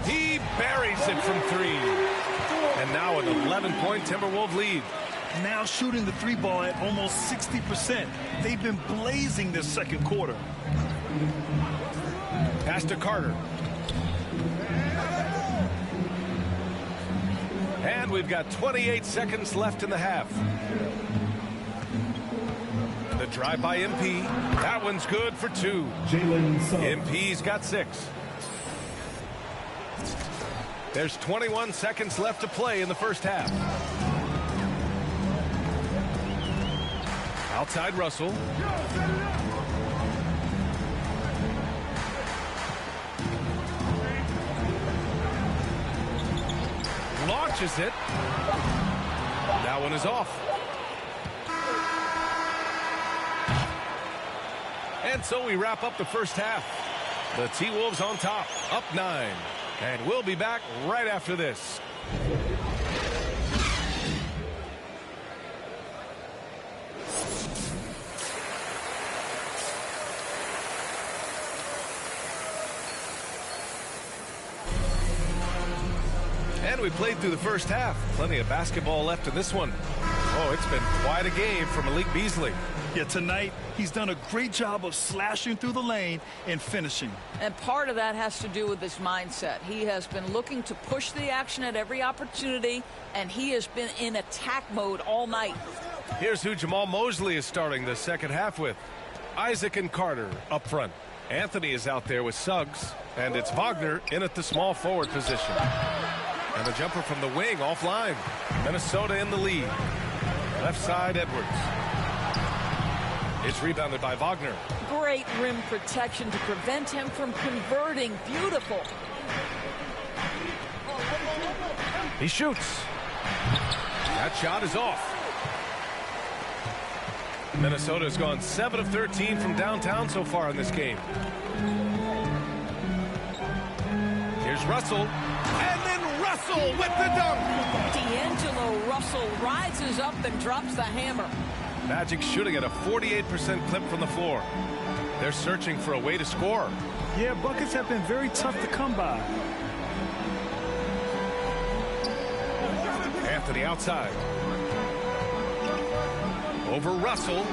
He buries it from three. And now an 11-point Timberwolves lead. Now shooting the three ball at almost 60%. They've been blazing this second quarter. Pass to Carter. And we've got 28 seconds left in the half. The drive by MP. That one's good for two. MP's got 6. There's 21 seconds left to play in the first half. Outside Russell. Launches it. That one is off. And so we wrap up the first half. The T-Wolves on top, up 9. And we'll be back right after this. And we played through the first half. Plenty of basketball left in this one. Oh, it's been quite a game for Malik Beasley. Yeah, tonight he's done a great job of slashing through the lane and finishing. And part of that has to do with his mindset. He has been looking to push the action at every opportunity, and he has been in attack mode all night. Here's who Jamal Mosley is starting the second half with. Isaac and Carter up front. Anthony is out there with Suggs, and it's Wagner in at the small forward position. And the jumper from the wing offline. Minnesota in the lead. Left side, Edwards. It's rebounded by Wagner. Great rim protection to prevent him from converting. Beautiful. He shoots. That shot is off. Minnesota has gone 7 of 13 from downtown so far in this game. Here's Russell. And then Russell with the dunk. D'Angelo Russell rises up and drops the hammer. Magic shooting at a 48% clip from the floor. They're searching for a way to score. Yeah, buckets have been very tough to come by. Anthony outside. Over Russell.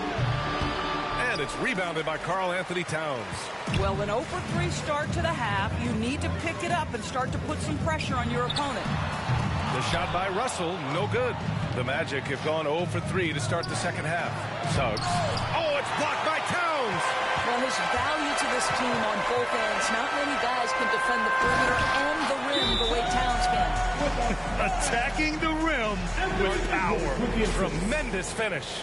And it's rebounded by Karl Anthony Towns. Well, an 0 for 3 start to the half. You need to pick it up and start to put some pressure on your opponent. The shot by Russell, no good. The Magic have gone 0 for 3 to start the second half. Suggs. Oh, it's blocked by Towns. Well, his value to this team on both ends. Not many guys can defend the perimeter and the rim the way Towns can. Attacking the rim with power. Tremendous finish.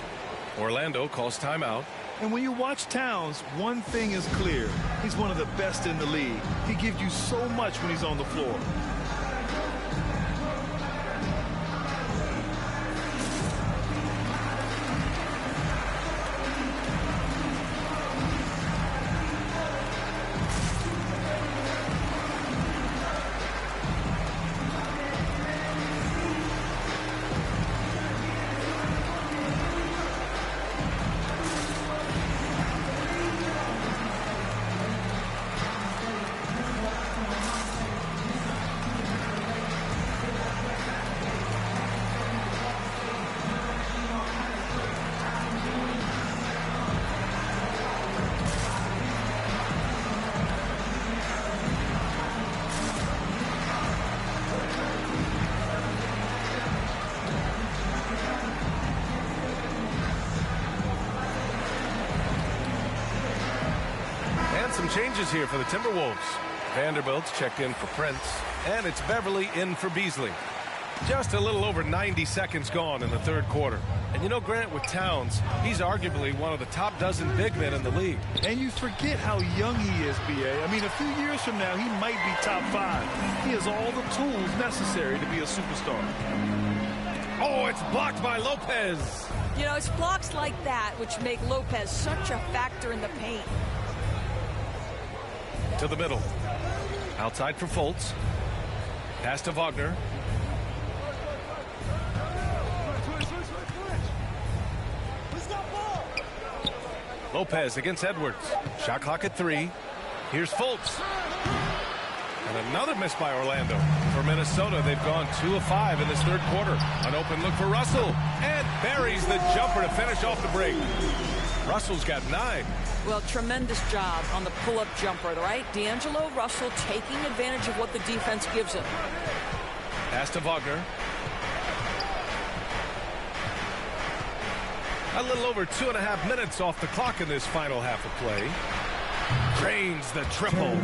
Orlando calls timeout. And when you watch Towns, one thing is clear. He's one of the best in the league. He gives you so much when he's on the floor. some changes here for the Timberwolves. Vanderbilt's checked in for Prince, and it's Beverly in for Beasley. Just a little over 90 seconds gone in the third quarter. And you know, Grant, with Towns, he's arguably one of the top dozen big men in the league. And you forget how young he is, B.A. I mean, a few years from now, he might be top 5. He has all the tools necessary to be a superstar. Oh, it's blocked by Lopez. You know, it's blocks like that which make Lopez such a factor in the paint. To the middle. Outside for Fultz. Pass to Wagner. Lopez against Edwards. Shot clock at 3. Here's Fultz. And another miss by Orlando. For Minnesota, they've gone 2 of 5 in this third quarter. An open look for Russell. And buries the jumper to finish off the break. Russell's got 9. Well, tremendous job on the pull-up jumper, right? D'Angelo Russell taking advantage of what the defense gives him. Pass to Wagner. A little over 2.5 minutes off the clock in this final half of play. Drains the triple.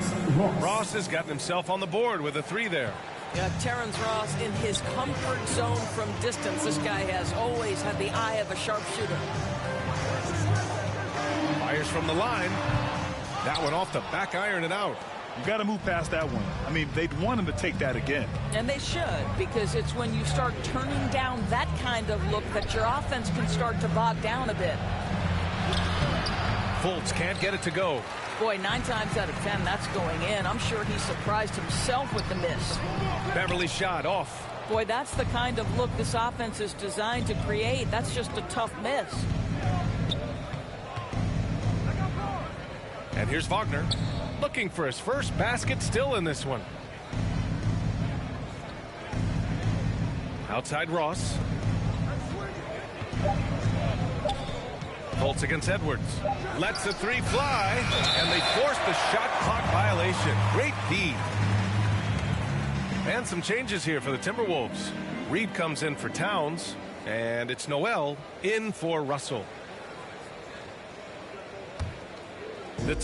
Ross has gotten himself on the board with a 3 there. Yeah, Terrence Ross in his comfort zone from distance. This guy has always had the eye of a sharpshooter. Fires from the line. That one off the back iron and out. You got to move past that one. I mean, they'd want him to take that again. And they should, because it's when you start turning down that kind of look that your offense can start to bog down a bit. Fultz can't get it to go. Boy, 9 times out of 10, that's going in. I'm sure he surprised himself with the miss. Beverly shot off. Boy, that's the kind of look this offense is designed to create. That's just a tough miss. And here's Wagner, looking for his first basket still in this one. Outside Ross. Fultz against Edwards. Lets the 3 fly, and they force the shot clock violation. Great feed. And some changes here for the Timberwolves. Reed comes in for Towns, and it's Noel in for Russell. The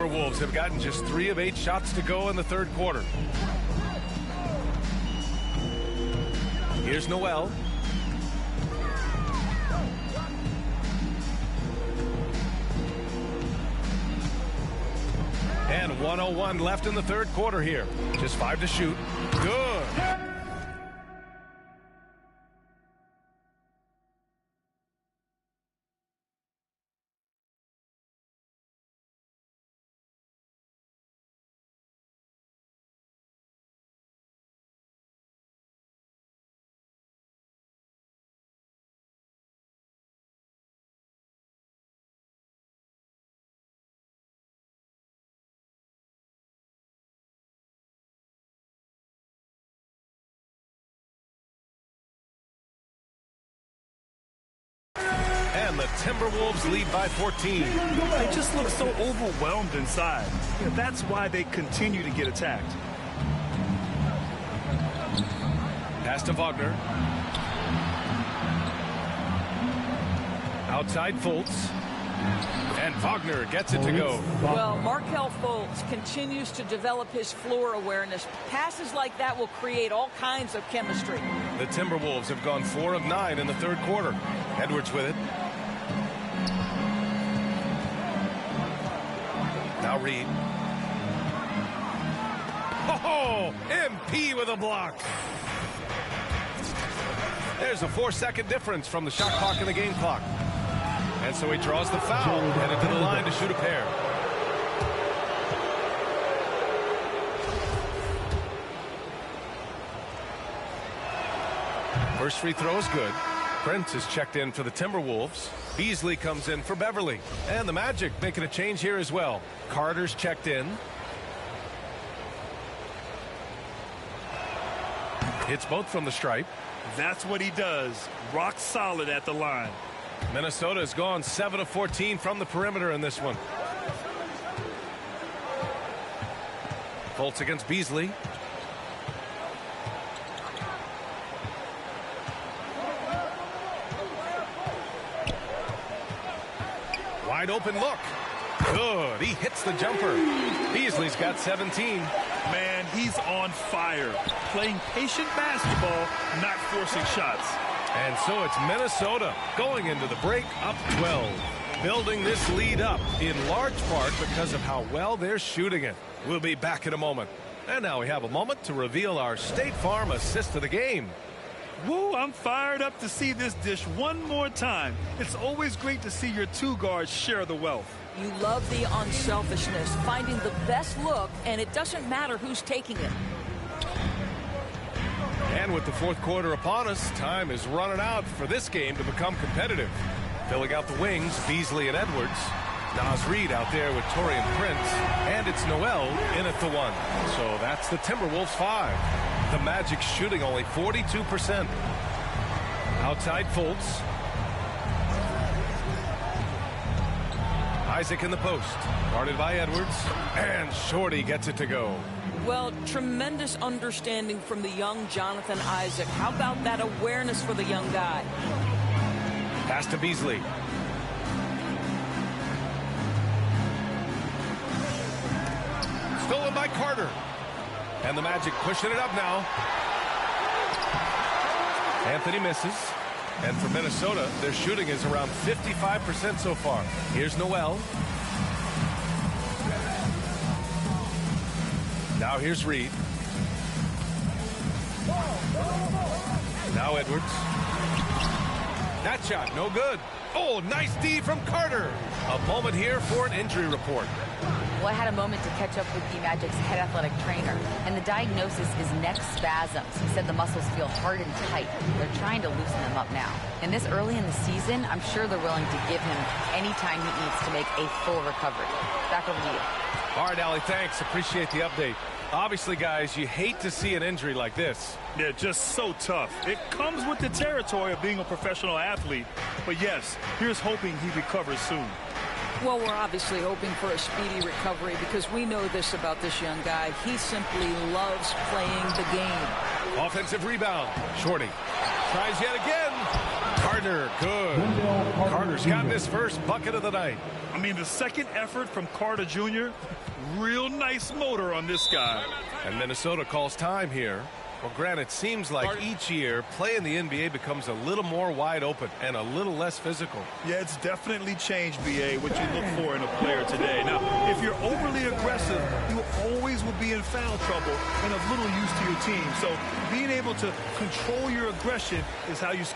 Wolves have gotten just 3 of 8 shots to go in the third quarter. Here's Noel. And 1:01 left in the third quarter here. Just 5 to shoot. Good. And the Timberwolves lead by 14. They just look so overwhelmed inside. That's why they continue to get attacked. Pass to Wagner. Outside Fultz. And Wagner gets it to go. Well, Markelle Fultz continues to develop his floor awareness. Passes like that will create all kinds of chemistry. The Timberwolves have gone 4 of 9 in the third quarter. Edwards with it. Now Reed. Oh, MP with a block. There's a 4-second difference from the shot clock and the game clock. And so he draws the foul, headed to the line to shoot a pair. First free throw is good. Prince is checked in for the Timberwolves. Beasley comes in for Beverly. And the Magic making a change here as well. Carter's checked in. Hits both from the stripe. That's what he does. Rock solid at the line. Minnesota has gone 7 of 14 from the perimeter in this one. Fultz against Beasley. Wide open look. Good. He hits the jumper. Beasley's got 17. Man, he's on fire. Playing patient basketball, not forcing shots. And so it's Minnesota going into the break up 12. Building this lead up in large part because of how well they're shooting it. We'll be back in a moment. And now we have a moment to reveal our State Farm assist of the game. Woo, I'm fired up to see this dish one more time. It's always great to see your two guards share the wealth. You love the unselfishness, finding the best look, and it doesn't matter who's taking it. And with the fourth quarter upon us, time is running out for this game to become competitive. Filling out the wings, Beasley and Edwards. Naz Reid out there with Taurean Prince. And it's Noel in at the 1. So that's the Timberwolves 5. The Magic shooting only 42%. Outside Fultz. Isaac in the post. Guarded by Edwards. And Shorty gets it to go. Well, tremendous understanding from the young Jonathan Isaac. How about that awareness for the young guy? Pass to Beasley. Stolen by Carter. And the Magic pushing it up now. Anthony misses. And for Minnesota, their shooting is around 55% so far. Here's Noel. Now here's Reed. Now Edwards. That shot, no good. Oh, nice D from Carter. A moment here for an injury report. Well, I had a moment to catch up with the Magic's head athletic trainer, and the diagnosis is neck spasms. He said the muscles feel hard and tight. They're trying to loosen them up now. And this early in the season, I'm sure they're willing to give him any time he needs to make a full recovery. Back over to you. All right, Allie, thanks. Appreciate the update. Obviously, guys, you hate to see an injury like this. Yeah, just so tough. It comes with the territory of being a professional athlete. But yes, here's hoping he recovers soon. Well, we're obviously hoping for a speedy recovery because we know this about this young guy. He simply loves playing the game. Offensive rebound. Shorty tries yet again. Carter, good. Carter's gotten his first bucket of the night. I mean, the second effort from Carter Jr., real nice motor on this guy. And Minnesota calls time here. Well, Grant, it seems like each year, play in the NBA becomes a little more wide open and a little less physical. Yeah, it's definitely changed, B.A., what you look for in a player today. Now, if you're overly aggressive, you always will be in foul trouble and of little use to your team. So being able to control your aggression is how you...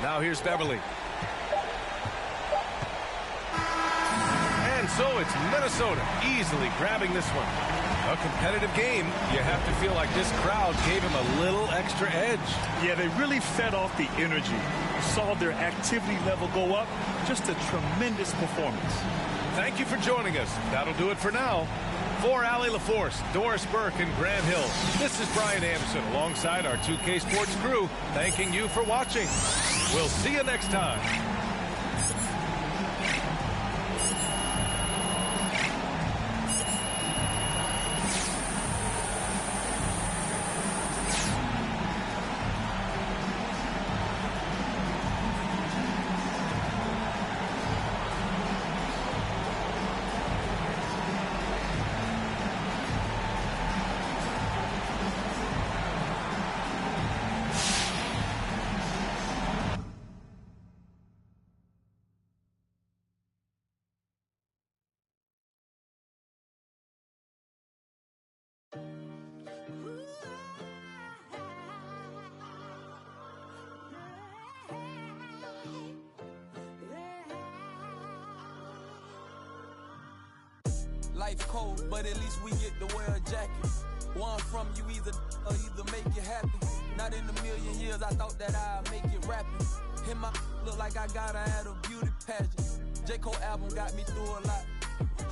Now here's Beverly. And so it's Minnesota easily grabbing this one. A competitive game. You have to feel like this crowd gave him a little extra edge. Yeah, they really fed off the energy. You saw their activity level go up. Just a tremendous performance. Thank you for joining us. That'll do it for now. For Allie LaForce, Doris Burke, and Grant Hill, this is Brian Anderson alongside our 2K Sports crew, thanking you for watching. We'll see you next time. Life cold, but at least we get to wear a jacket. One from you either make it happen. Not in a million years, I thought that I'd make it rapping. Hit my look like I gotta add a beauty pageant. J. Cole album got me through a lot.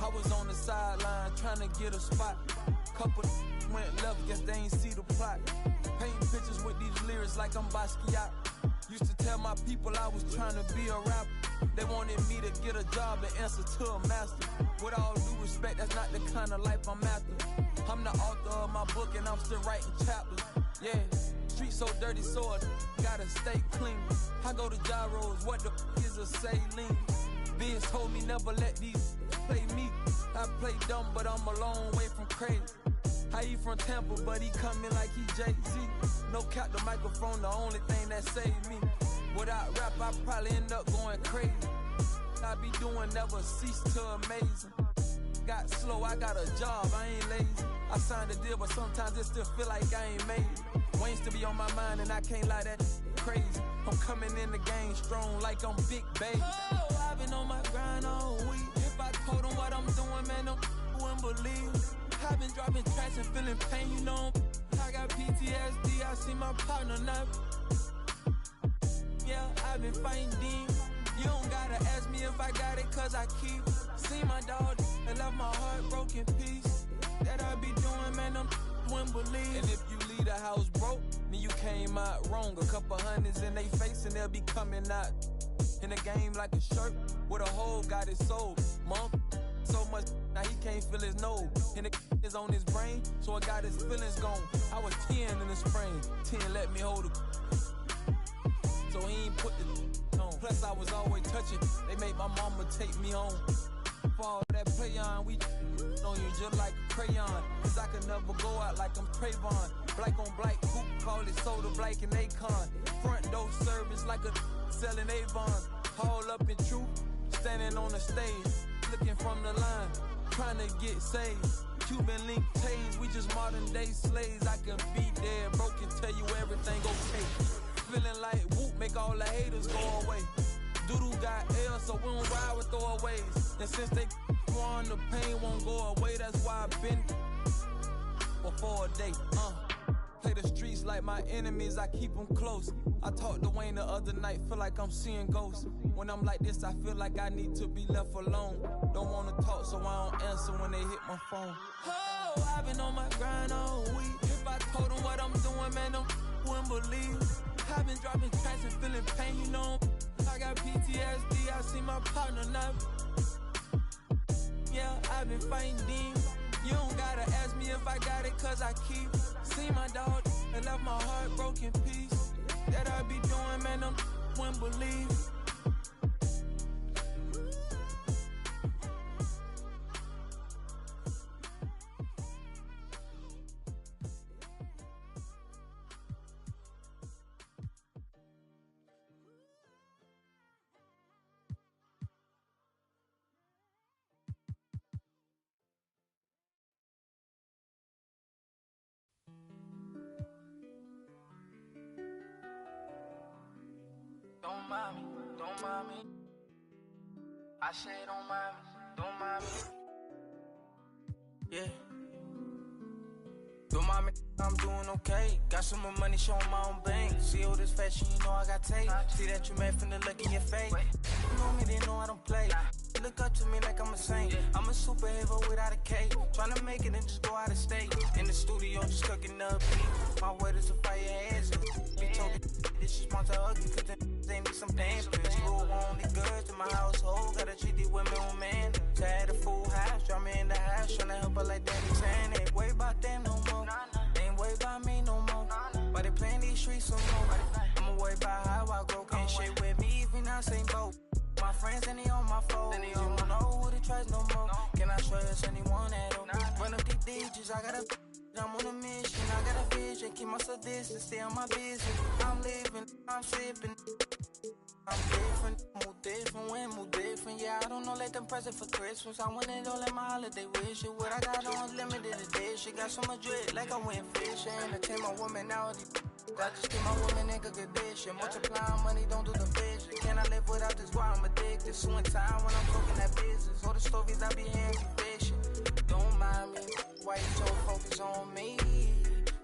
I was on the sideline trying to get a spot. Couple went left, guess they ain't see the plot. Painting pictures with these lyrics like I'm Basquiat. Used to tell my people I was trying to be a rapper. They wanted me to get a job and answer to a master. With all due respect, that's not the kind of life I'm after. I'm the author of my book and I'm still writing chapters. Yeah, street so dirty, so I gotta stay clean. I go to gyros, what the is a saline? Vince told me never let these play me. I play dumb, but I'm a long way from crazy. He from Tampa, but he coming like he Jay-Z. No cap, the microphone, the only thing that saved me. Without rap, I probably end up going crazy. I be doing never cease to amaze 'em. Got slow, I got a job, I ain't lazy. I signed a deal, but sometimes it still feel like I ain't made it. Wayne's to be on my mind, and I can't lie, that crazy. I'm coming in the game strong like I'm Big Baby. Oh, I've been on my grind all week. If I told them what I'm doing, man, them wouldn't believe. I've been dropping tracks and feeling pain, you know. I got PTSD, I see my partner now. Yeah, I've been fighting demons. You don't gotta ask me if I got it, cause I keep. See my dog and left my heart broken piece. That I be doing, man, them wouldn't believe. And if you leave the house broke, then you came out wrong. A couple hundreds in they face and they'll be coming out in the game like a shirt with a hole got it sold. Mom, so much now he can't feel his nose. And the is on his brain, so I got his feelings gone. I was 10 in the spring, 10 let me hold it. So he ain't put the on. Plus I was always touching. They made my mama take me home. For all that play on, we on you just like a crayon. Cause I could never go out like I'm Trayvon. Black on black, coupe, call it soda, black and Akon. Front door service like a selling Avon. Haul up in truth, standing on the stage. Looking from the line, trying to get saved. Cuban link tails, we just modern day slaves. I can be dead broke and tell you everything okay. Feeling like whoop, make all the haters go away. Doodoo got L, so we don't ride with throwaways. And since they on the pain won't go away, that's why I've been before a day. Play the streets like my enemies, I keep them close. I talked to Wayne the other night, feel like I'm seeing ghosts. When I'm like this, I feel like I need to be left alone. Don't wanna talk, so I don't answer when they hit my phone. Oh, I've been on my grind all week. If I told them what I'm doing, man, them wouldn't believe. I've been dropping tracks and feeling pain, you know. I got PTSD, I see my partner not. Yeah, I've been fighting demons. You don't gotta ask me if I got it, cause I keep. See my dog and left my heart broken piece. That I be doing, man, them wouldn't believe. Don't mind me, don't mind me. I say don't mind me, don't mind me. Yeah. Don't mind me, I'm doing okay. Got some more money showing my own bank. See all this fashion, you know I got tape. See that you made from the look in your face. You know me, they know I don't play. Look up to me like I'm a saint. I'm a superhero without a cape. Tryna make it and just go out of state. In the studio, just cooking up beat. My word is a fire ass. Be talking this is monster ugly, cause they need some damn bitch. Who only goods in my household. Gotta treat these women on man. To have a full house, draw me in the house. Tryna help her like Danny Tan. Ain't worry about them no more. Ain't worry about me no more. Why they playing these streets so more? I'ma worry about how I grow. Can't shit with me if we not same boat. My friends and they on my phone. You don't know who to trust no more. Can I trust anyone at all? Run up these digits, I gotta. I'm on a mission, I got a vision. Keep myself distant, stay on my business. I'm living, I'm sipping. I'm different, move different. Yeah, I don't know, let them present for Christmas. I want it all in my holiday wish. What I got on limited edition. Got so much drip, like I went fishing. Entertain my woman now. I just keep my woman in good condition. Multiplying money, don't do the vision. Can I live without this? Why I'm addicted. So in time when I'm talking that business. All the stories I be hearing be fishing. Don't mind me, why you so focused on me?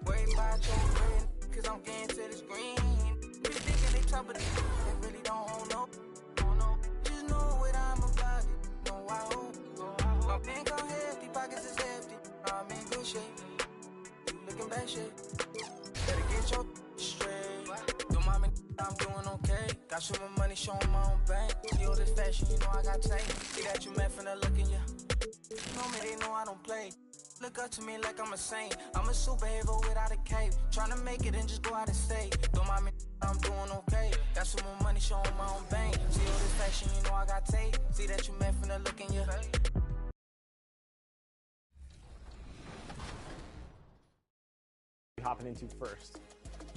Worry about your friend, cause I'm getting to this green. Be thinking they top of the they really don't know. Just know what I'm about it. Know I hope. My bank account hefty, pockets is hefty. I'm in good shape. You looking bad shape. Better get your straight. Don't mind me, I'm doing okay. Got some more money showing my own bank. See all this fashion, you know I got tape. See that you met from the look in ya. You know me, they know I don't play. Look up to me like I'm a saint. I'm a superhero without a cape. Tryna make it and just go out and stay. Don't mind me, I'm doing okay. Got some more money showing my own bank. See all this fashion, you know I got tape. See that you met from the look in ya. Hopping into first.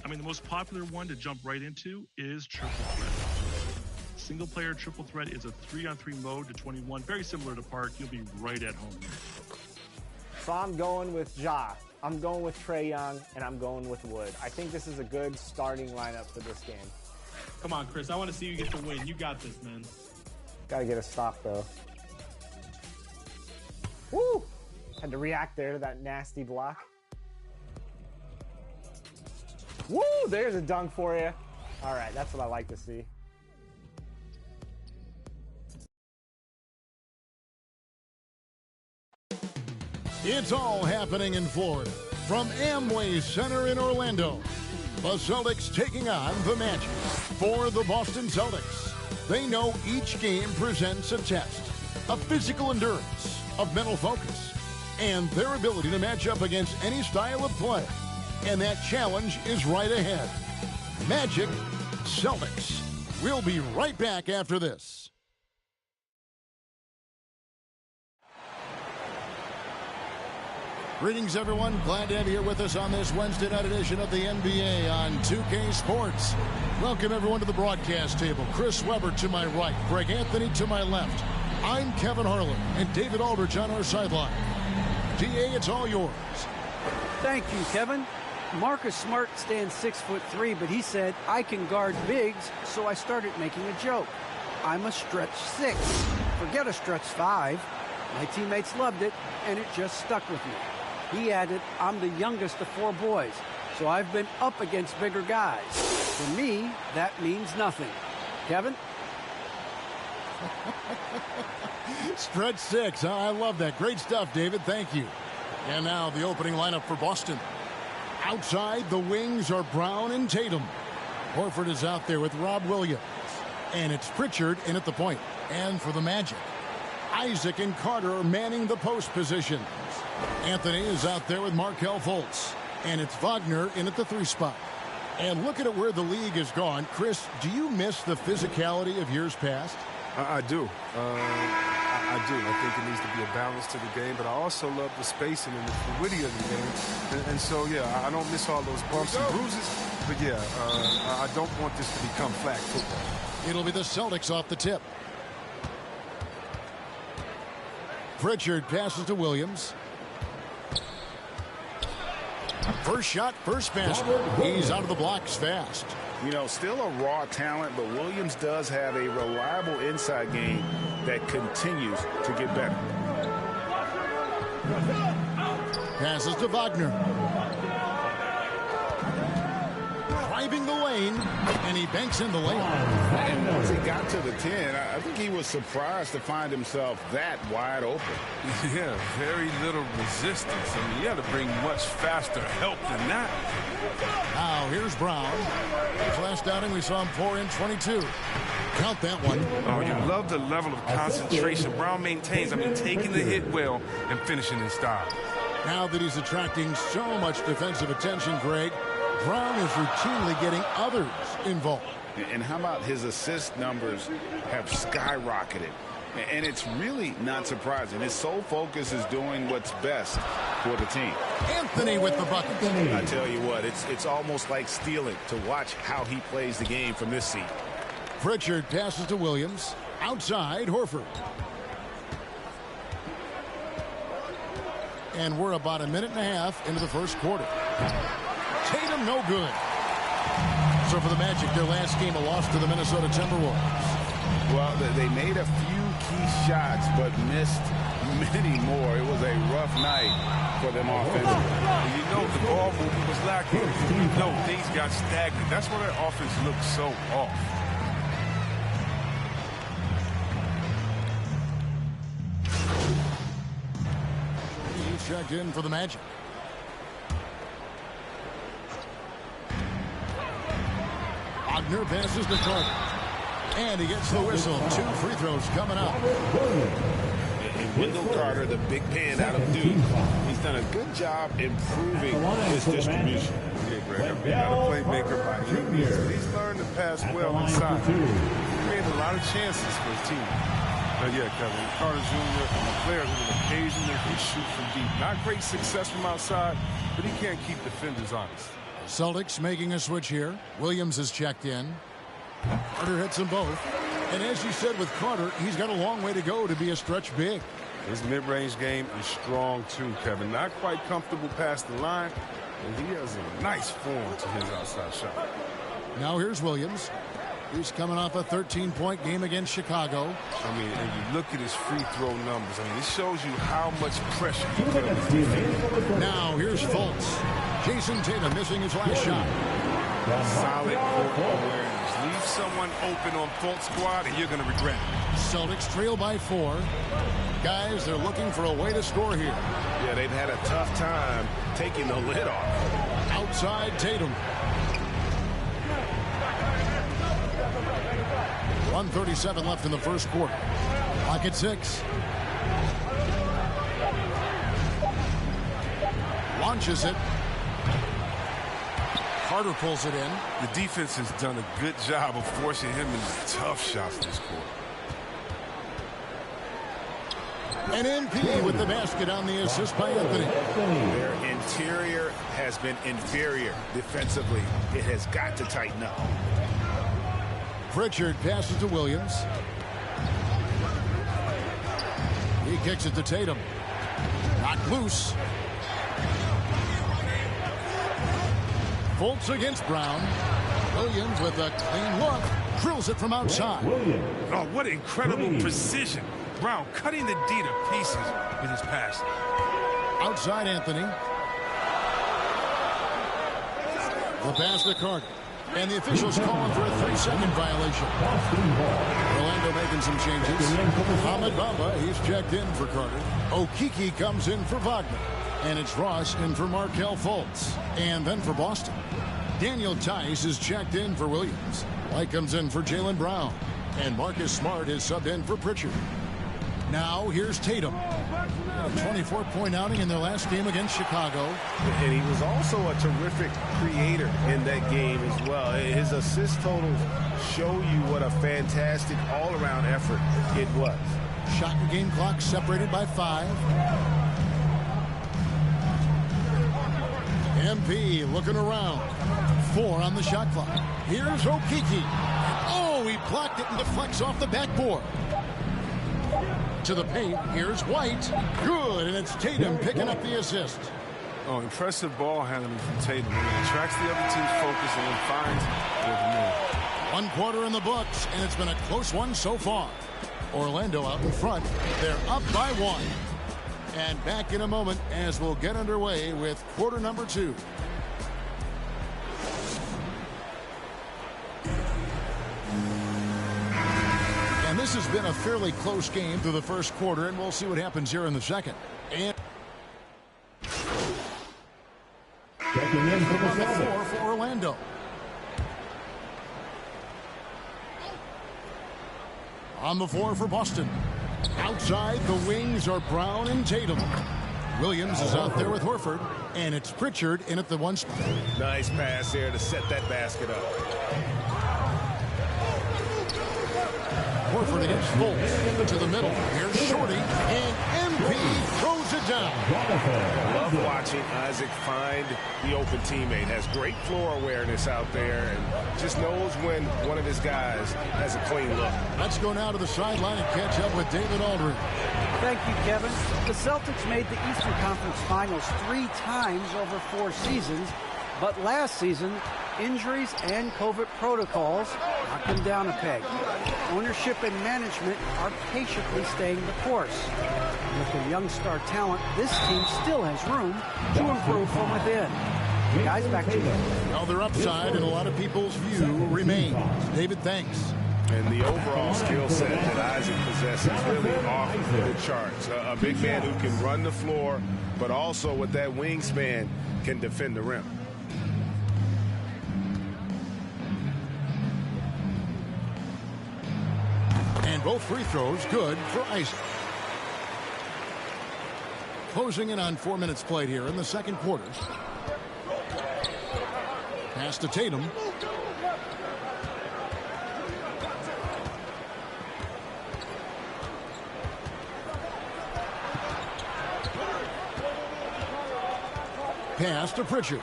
I mean, the most popular one to jump right into is Triple Threat. Single player Triple Threat is a 3-on-3 mode to 21, very similar to Park. You'll be right at home. So I'm going with Ja. I'm going with Trae Young, and I'm going with Wood. I think this is a good starting lineup for this game. Come on, Chris. I want to see you get the win. You got this, man. Gotta get a stop, though. Woo! Had to react there to that nasty block. Woo! There's a dunk for you. All right, that's what I like to see. It's all happening in Florida from Amway Center in Orlando. The Celtics taking on the Magic. For the Boston Celtics, they know each game presents a test of physical endurance, of mental focus, and their ability to match up against any style of play. And that challenge is right ahead. Magic, Celtics. We'll be right back after this. Greetings, everyone. Glad to have you here with us on this Wednesday night edition of the NBA on 2K Sports. Welcome, everyone, to the broadcast table. Chris Webber to my right, Greg Anthony to my left. I'm Kevin Harlan, and David Aldridge on our sideline. DA, it's all yours. Thank you, Kevin. Marcus Smart stands 6'3", but he said, I can guard bigs, so I started making a joke. I'm a stretch 6. Forget a stretch 5. My teammates loved it, and it just stuck with me. He added, I'm the youngest of 4 boys, so I've been up against bigger guys. For me, that means nothing. Kevin? Stretch 6, huh? I love that. Great stuff, David. Thank you. And now the opening lineup for Boston. Outside, the wings are Brown and Tatum. Horford is out there with Rob Williams. And it's Pritchard in at the point. And for the Magic, Isaac and Carter are manning the post positions. Anthony is out there with Markelle Fultz. And it's Wagner in at the 3 spot. And look at where the league has gone. Chris, do you miss the physicality of years past? I do. I do. I think it needs to be a balance to the game, but I also love the spacing and the fluidity of the game. And so, yeah, I don't miss all those bumps and bruises, but yeah, I don't want this to become flag football. It'll be the Celtics off the tip. Pritchard passes to Williams. First shot, first basket. He's out of the blocks fast. You know, still a raw talent, but Williams does have a reliable inside game that continues to get better. Passes to Wagner. Driving the lane, and he banks in the lane. And once he got to the 10, I think he was surprised to find himself that wide open. Yeah, very little resistance. I mean, you had to bring much faster help than that. Now, here's Brown. His last outing, we saw him pour in 22. Count that one. Oh, you love the level of concentration Brown maintains. I mean, taking the hit well and finishing in style. Now that he's attracting so much defensive attention, Greg, Brown is routinely getting others involved. And how about his assist numbers have skyrocketed? And it's really not surprising. His sole focus is doing what's best for the team. Anthony with the bucket. I tell you what, it's almost like stealing to watch how he plays the game from this seat. Pritchard passes to Williams. Outside, Horford. And we're about a minute and a half into the first quarter. Tatum no good. So for the Magic, their last game, a loss to the Minnesota Timberwolves. Well, they made a few key shots, but missed many more. It was a rough night for them offensively. You know, the ball movement was lacking. You know, things got stagnant. That's why their offense looked so off. He's checked in for the Magic. Wagner passes to Carter. And he gets the whistle. 2 free throws coming up. And Wendell Carter, the big man out of Duke, he's done a good job improving his distribution. Yeah, Greg, he's not a playmaker by any means, but he's learned to pass well inside. He created a lot of chances for his team. But yeah, Kevin, Carter Jr., a player who will occasionally shoot from deep. Not great success from outside, but he can't keep defenders honest. Celtics making a switch here. Williams is checked in. Carter hits them both. And as you said with Carter, he's got a long way to go to be a stretch big. His mid-range game is strong too, Kevin. Not quite comfortable past the line, and he has a nice form to his outside shot. Now here's Williams. He's coming off a 13-point game against Chicago. I mean, and you look at his free throw numbers. I mean, it shows you how much pressure he put on his defense. Now here's Fultz. Jason Tatum missing his last shot. Solid court awareness. Leave someone open on Fultz squad, and you're going to regret it. Celtics trail by 4. Guys, they're looking for a way to score here. Yeah, they've had a tough time taking the lid off. Outside Tatum. 1:37 left in the first quarter. Clock at 6. Launches it. Carter pulls it in. The defense has done a good job of forcing him into tough shots this quarter. And MP with the basket on the assist by Anthony. Their interior has been inferior defensively. It has got to tighten up. Pritchard passes to Williams. He kicks it to Tatum. Knocked loose. Fultz against Brown. Williams with a clean look. Drills it from outside. Oh, what incredible precision. Brown cutting the D to pieces with his pass. Outside Anthony. The pass to Carter. And the officials calling for a 3-second violation. Orlando making some changes. Ahmed Bamba, he's checked in for Carter. Okeke comes in for Wagner. And it's Ross in for Markelle Fultz. And then for Boston, Daniel Tice is checked in for Williams. White comes in for Jaylen Brown. And Marcus Smart is subbed in for Pritchard. Now here's Tatum. A 24-point outing in their last game against Chicago. And he was also a terrific creator in that game as well. His assist totals show you what a fantastic all-around effort it was. Shot and game clock separated by 5. MP looking around. 4 on the shot clock. Here's Okeke. Oh, he blocked it and deflects off the backboard. To the paint, here's White. Good, and it's Tatum picking up the assist. Oh, impressive ball handling from Tatum. He attracts the other team's focus and then finds where to move. 1 quarter in the books, and it's been a close one so far. Orlando out in front. They're up by 1. And back in a moment as we'll get underway with quarter number 2. And this has been a fairly close game through the first quarter, and we'll see what happens here in the second. And Checking in from on the the floor for Orlando. On the floor for Boston. Outside, the wings are Brown and Tatum. Williams is out there with Horford, and it's Pritchard in at the 1 spot. Nice pass there to set that basket up. Horford against Fultz to the middle. Here's Shorty, and MP throws it down. Love watching Isaac find the open teammate. Has great floor awareness out there and just knows when one of his guys has a clean look. Let's go now to the sideline and catch up with David Aldridge. Thank you, Kevin. The Celtics made the Eastern Conference Finals 3 times over 4 seasons, but last season, injuries and COVID protocols knocked them down a peg. Ownership and management are patiently staying the course. With their young star talent, this team still has room to improve from within. Guys, back to you. Well, their upside in a lot of people's view remains. David, thanks. And the overall skill set that Isaac possesses really off the charts. A big man who can run the floor, but also with that wingspan can defend the rim. And both free throws good for Isaac. Closing in on 4 minutes played here in the second quarter. Pass to Tatum. Pass to Pritchard.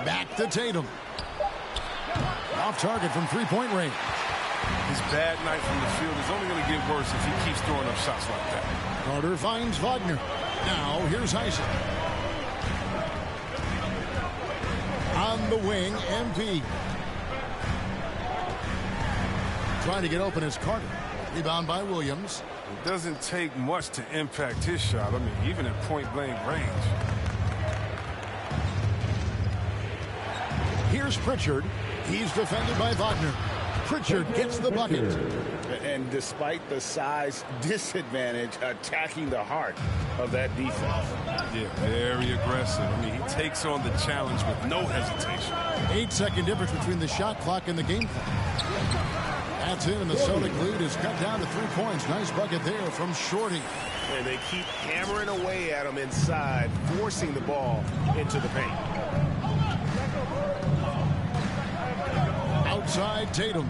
Back to Tatum. Off target from 3-point range. His bad night from the field is only going to get worse if he keeps throwing up shots like that. Carter finds Wagner. Now here's Isaac. On the wing, MP. Trying to get open is Carter. Rebound by Williams. It doesn't take much to impact his shot. I mean, even at point-blank range. Here's Pritchard. He's defended by Wagner. Pritchard gets the bucket. And despite the size disadvantage, attacking the heart of that defense. Yeah, very aggressive. I mean, he takes on the challenge with no hesitation. 8-second difference between the shot clock and the game clock. That's it, and the Celtic lead is cut down to 3 points. Nice bucket there from Shorty. And they keep hammering away at him inside, forcing the ball into the paint. Outside Tatum.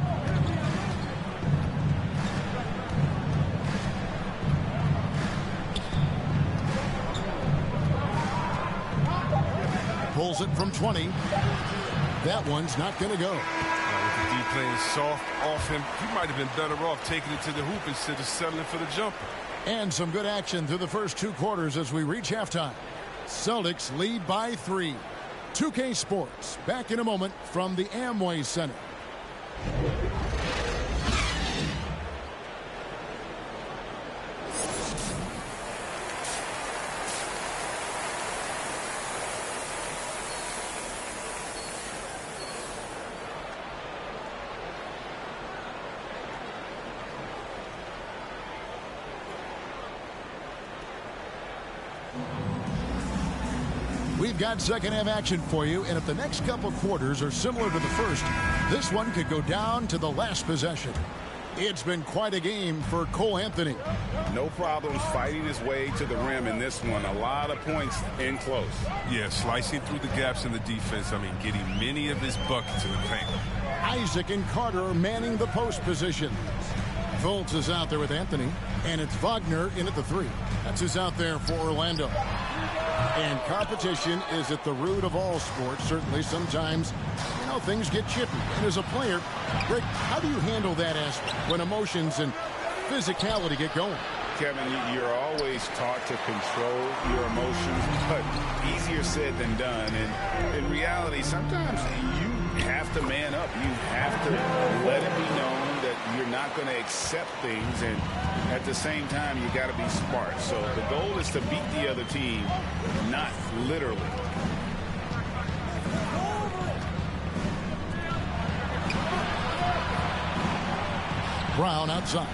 Pulls it from 20. That one's not going to go. With the D playing soft off him, he might have been better off taking it to the hoop instead of settling for the jumper. And some good action through the first 2 quarters as we reach halftime. Celtics lead by 3. 2K Sports back in a moment from the Amway Center. We've got second half action for you, and if the next couple quarters are similar to the first, this one could go down to the last possession. It's been quite a game for Cole Anthony. No problems fighting his way to the rim in this one. A lot of points in close. Yeah, slicing through the gaps in the defense. I mean, getting many of his buckets in the paint. Isaac and Carter are manning the post position. Fultz is out there with Anthony, and it's Wagner in at the 3. That's who's out there for Orlando. And competition is at the root of all sports. Certainly sometimes, things get chippy. And as a player, Greg, how do you handle that aspect when emotions and physicality get going? Kevin, you're always taught to control your emotions, but easier said than done. And in reality, sometimes you have to man up. You have to let it be known that you're not going to accept things, and at the same time, you got to be smart. So the goal is to beat the other team, not literally. Brown outside.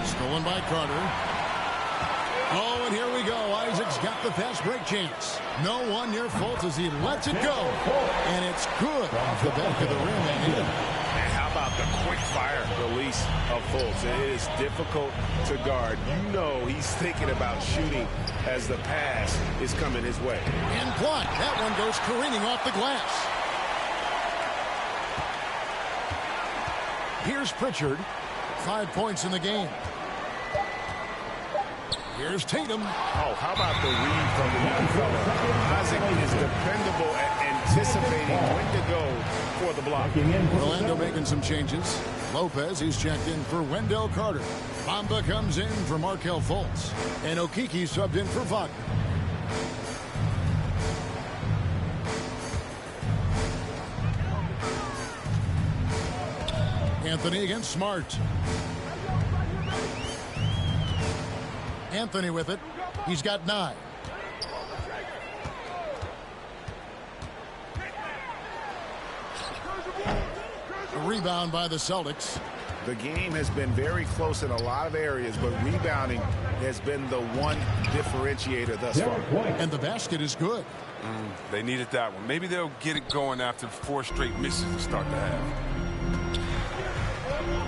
Stolen by Carter. Oh, and here we go. Isaac's got the fast break chance. No one near Fultz as he lets it go. And it's good off the back of the rim and in. And how about the quick fire release of Fultz? It is difficult to guard. You know he's thinking about shooting as the pass is coming his way. And blocked. That one goes careening off the glass. Here's Pritchard. 5 points in the game. Here's Tatum. Oh, how about the read from the young fella? Isaac is dependable at anticipating when to go for the block. Orlando making some changes. Lopez, he's checked in for Wendell Carter. Bamba comes in for Markelle Fultz. And Okeke subbed in for Wagner. Anthony against Smart. Anthony with it. He's got 9. A rebound by the Celtics. The game has been very close in a lot of areas, but rebounding has been the one differentiator thus far. And the basket is good. They needed that one. Maybe they'll get it going after 4 straight misses to start the half.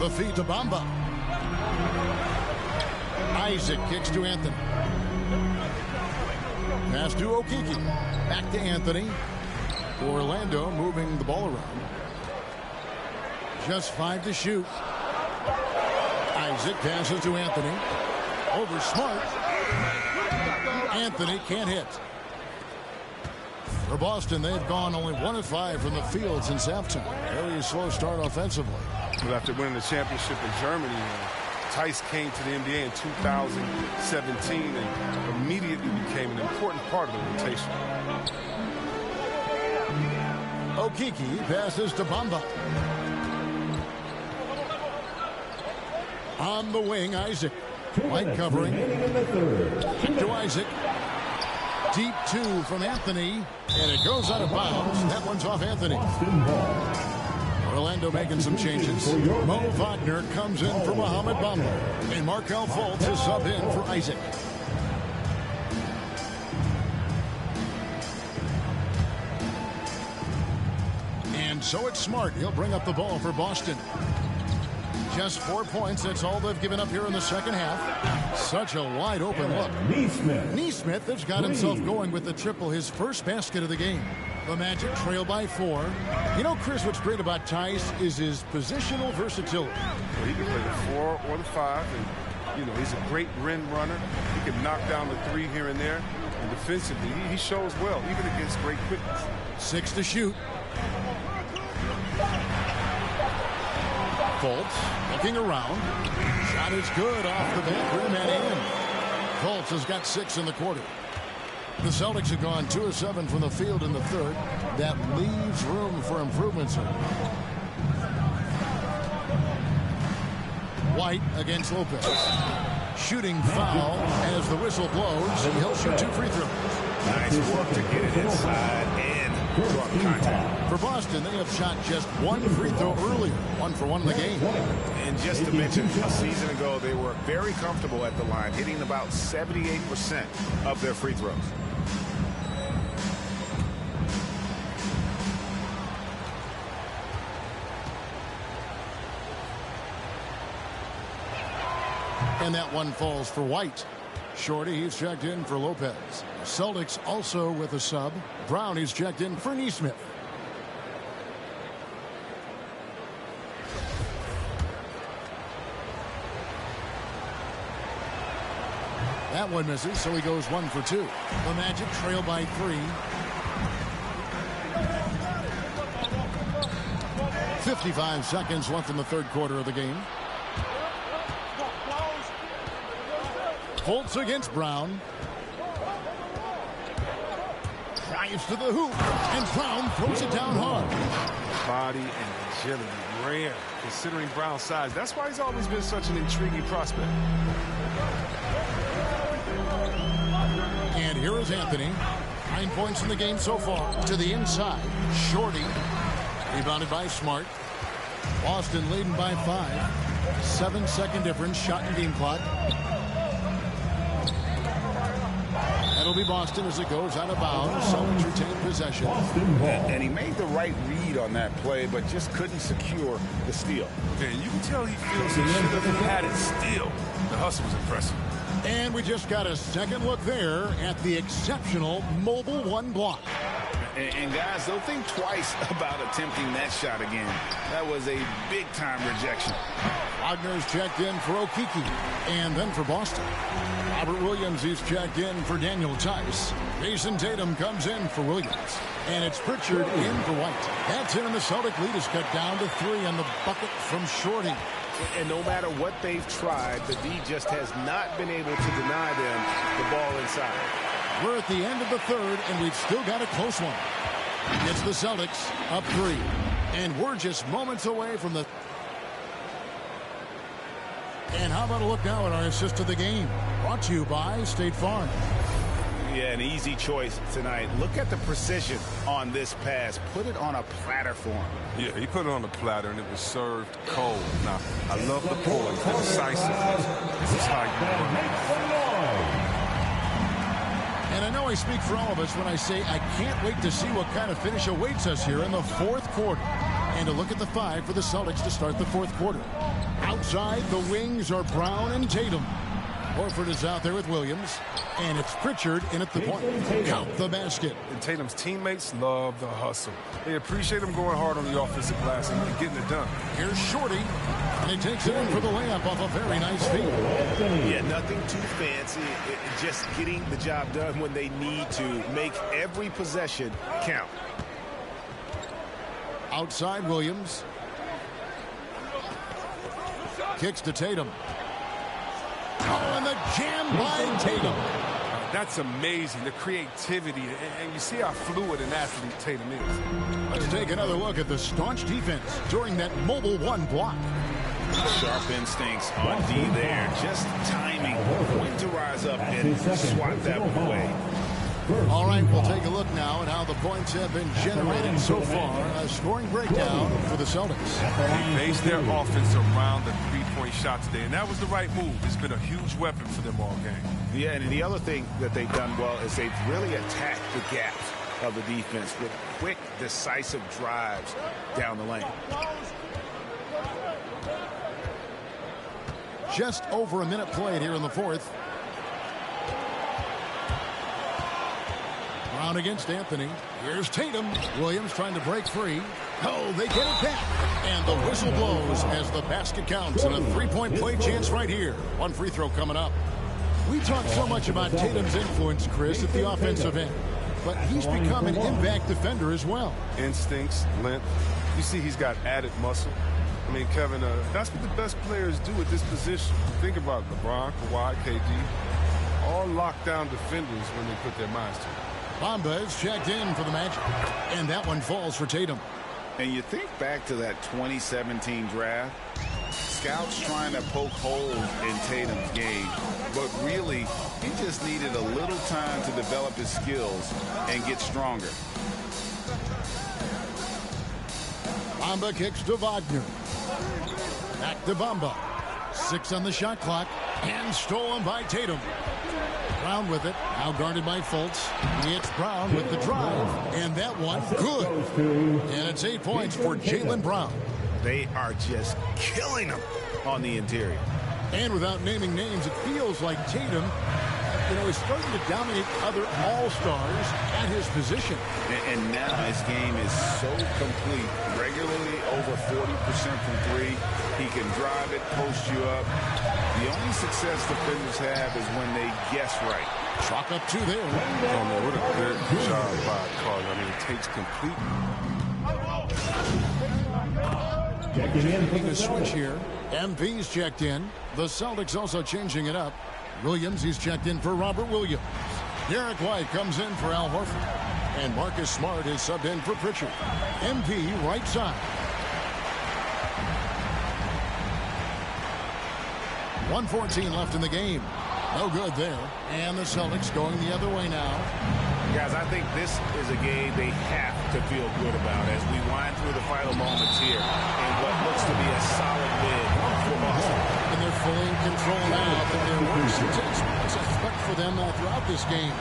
The feed to Bamba. Isaac kicks to Anthony. Pass to Okeke. Back to Anthony. Orlando moving the ball around. Just 5 to shoot. Isaac passes to Anthony. Over Smart. Anthony can't hit. For Boston, they've gone only 1 of 5 from the field since halftime. Very slow start offensively. Well, after winning the championship in Germany, Tice came to the NBA in 2017 and immediately became an important part of the rotation. Okeke passes to Bamba. On the wing, Isaac. Light covering. To Isaac. Deep 2 from Anthony. And it goes out of bounds. That one's off Anthony. Orlando making some changes. Mo Wagner comes in for Mohamed Bamba. And Markelle Fultz is subbed in for Isaac. And so it's Smart. He'll bring up the ball for Boston. Just 4 points. That's all they've given up here in the second half. Such a wide open look. Neesmith has got himself going with the triple, his first basket of the game. The Magic trail by 4. You know, Chris, what's great about Tice is his positional versatility. Well, he can play the 4 or the 5, and he's a great rim runner. He can knock down the 3 here and there, and defensively, he shows well, even against great quickness. 6 to shoot. Fultz looking around. Shot is good off the back rim and in. Fultz has got 6 in the quarter. The Celtics have gone 2 of 7 from the field in the third. That leaves room for improvements. White against Lopez. Shooting foul as the whistle blows. He'll shoot 2 free throws. Nice work to get it inside and draw the contact. For Boston, they have shot just one free throw earlier, 1 for 1 in the game. And just to mention, a season ago, they were very comfortable at the line, hitting about 78% of their free throws. And that one falls for White. Shorty, he's checked in for Lopez. Celtics also with a sub. Brown, he's checked in for Neesmith. That one misses, so he goes 1 for 2. The Magic trail by 3. 55 seconds left in the third quarter of the game. Holtz against Brown. Drives to the hoop, and Brown throws it down hard. Body and agility, rare, considering Brown's size. That's why he's always been such an intriguing prospect. And here is Anthony. 9 points in the game so far. To the inside, Shorty. Rebounded by Smart. Boston leading by 5. 7-second difference, shot and game clock. That'll be Boston as it goes out of bounds. Celtics retain possession. And he made the right read on that play, but just couldn't secure the steal. And you can tell he feels he should have had it still. The hustle was impressive. And we just got a second look there at the exceptional mobile 1 block. And guys, don't think twice about attempting that shot again. That was a big-time rejection. Wagner's checked in for Okiki, and then for Boston. Robert Williams, he's checked in for Daniel Tice. Jason Tatum comes in for Williams. And it's Pritchard in for White. That's in, and the Celtic lead is cut down to 3 on the bucket from Shorty. And no matter what they've tried, the D just has not been able to deny them the ball inside. We're at the end of the third, and we've still got a close one. It's the Celtics up 3. And we're just moments away from the... And how about a look now at our assist of the game? Brought to you by State Farm. Yeah, an easy choice tonight. Look at the precision on this pass. Put it on a platter for him. Yeah, he put it on the platter, and it was served cold. Now, I love the poise, the decisiveness. This is how you win. And I know I speak for all of us when I say I can't wait to see what kind of finish awaits us here in the fourth quarter. And a look at the 5 for the Celtics to start the fourth quarter. Outside, the wings are Brown and Tatum. Horford is out there with Williams. And it's Pritchard in at the point. Count the basket. And Tatum's teammates love the hustle. They appreciate him going hard on the offensive glass and getting it done. Here's Shorty. And he takes it in for the layup off a very nice feed. Yeah, nothing too fancy. Just getting the job done when they need to. Make every possession count. Outside Williams. Kicks to Tatum. Oh, and the jam by Tatum. That's amazing, the creativity, and you see how fluid an athlete Tatum is. Let's take another look at the staunch defense during that mobile 1 block. Sharp instincts on D there. Just timing when to rise up and swat that one away. All right, we'll take a look now at how the points have been generated so far. A scoring breakdown for the Celtics. They based their offense around the three-point shot today, and that was the right move. It's been a huge weapon for them all game. Yeah, and the other thing that they've done well is they've really attacked the gaps of the defense with quick, decisive drives down the lane. Just over a minute played here in the fourth. Brown against Anthony. Here's Tatum. Williams trying to break free. Oh, they get it back. And the whistle blows as the basket counts. And a 3-point play chance right here. 1 free throw coming up. We talk so much about Tatum's influence, Chris, at the offensive end. But he's become an impact defender as well. Instincts, length. You see he's got added muscle. I mean, Kevin, that's what the best players do at this position. Think about LeBron, Kawhi, KD. All lockdown defenders when they put their minds to it. Bamba is checked in for the Magic. And that one falls for Tatum. And you think back to that 2017 draft, scouts trying to poke holes in Tatum's game, but really, he just needed a little time to develop his skills and get stronger. Bamba kicks to Wagner. Back to Bamba. 6 on the shot clock. And stolen by Tatum. Brown with it. Now guarded by Fultz. It's Brown with the drive. And that one, good. And it's 8 points for Jaylen Brown. They are just killing them on the interior. And without naming names, it feels like Tatum, is starting to dominate other all-stars at his position. And now his game is so complete. Regularly over 40% from three. He can drive it, post you up. The only success defenders have is when they guess right. Chalk up 2 there. Oh, man, what a good job by Carter. I mean, it takes complete. Taking a switch here. MP's checked in. The Celtics also changing it up. Williams, he's checked in for Robert Williams. Derek White comes in for Al Horford. And Marcus Smart is subbed in for Pritchard. MP right side. 1:14 left in the game. No good there. And the Celtics going the other way now. Guys, I think this is a game they have to feel good about as we wind through the final moments here in what looks to be a solid win for Boston. And they're fully in control now, but there were some tense spots I expect for them throughout this game.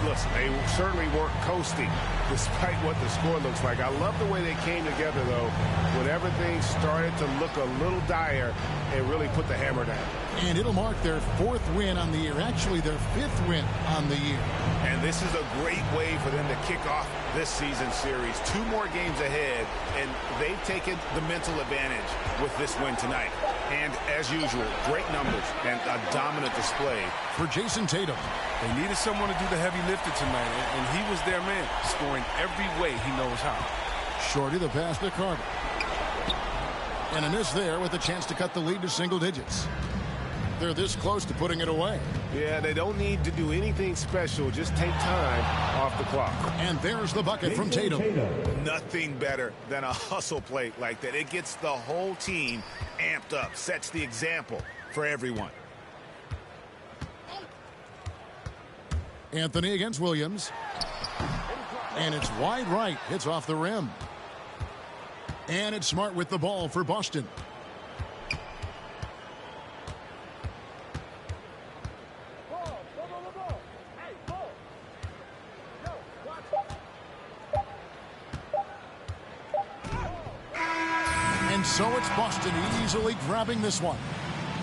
Listen, they certainly weren't coasting despite what the score looks like. I love the way they came together, though, when everything started to look a little dire and really put the hammer down. And it'll mark their 4th win on the year, actually their 5th win on the year. And this is a great way for them to kick off this season series. 2 more games ahead, and they've taken the mental advantage with this win tonight. And as usual, great numbers and a dominant display for Jason Tatum. They needed someone to do the heavy lifting tonight, and he was their man, scoring every way he knows how. Shorty the pass to Carter. And a miss there with a chance to cut the lead to single digits. They're this close to putting it away. Yeah, they don't need to do anything special. Just take time off the clock. And there's the bucket from Tatum. Nothing better than a hustle play like that. It gets the whole team amped up, sets the example for everyone. Anthony against Williams. And it's wide right. It's off the rim. And it's Smart with the ball for Boston. And so it's Boston easily grabbing this one.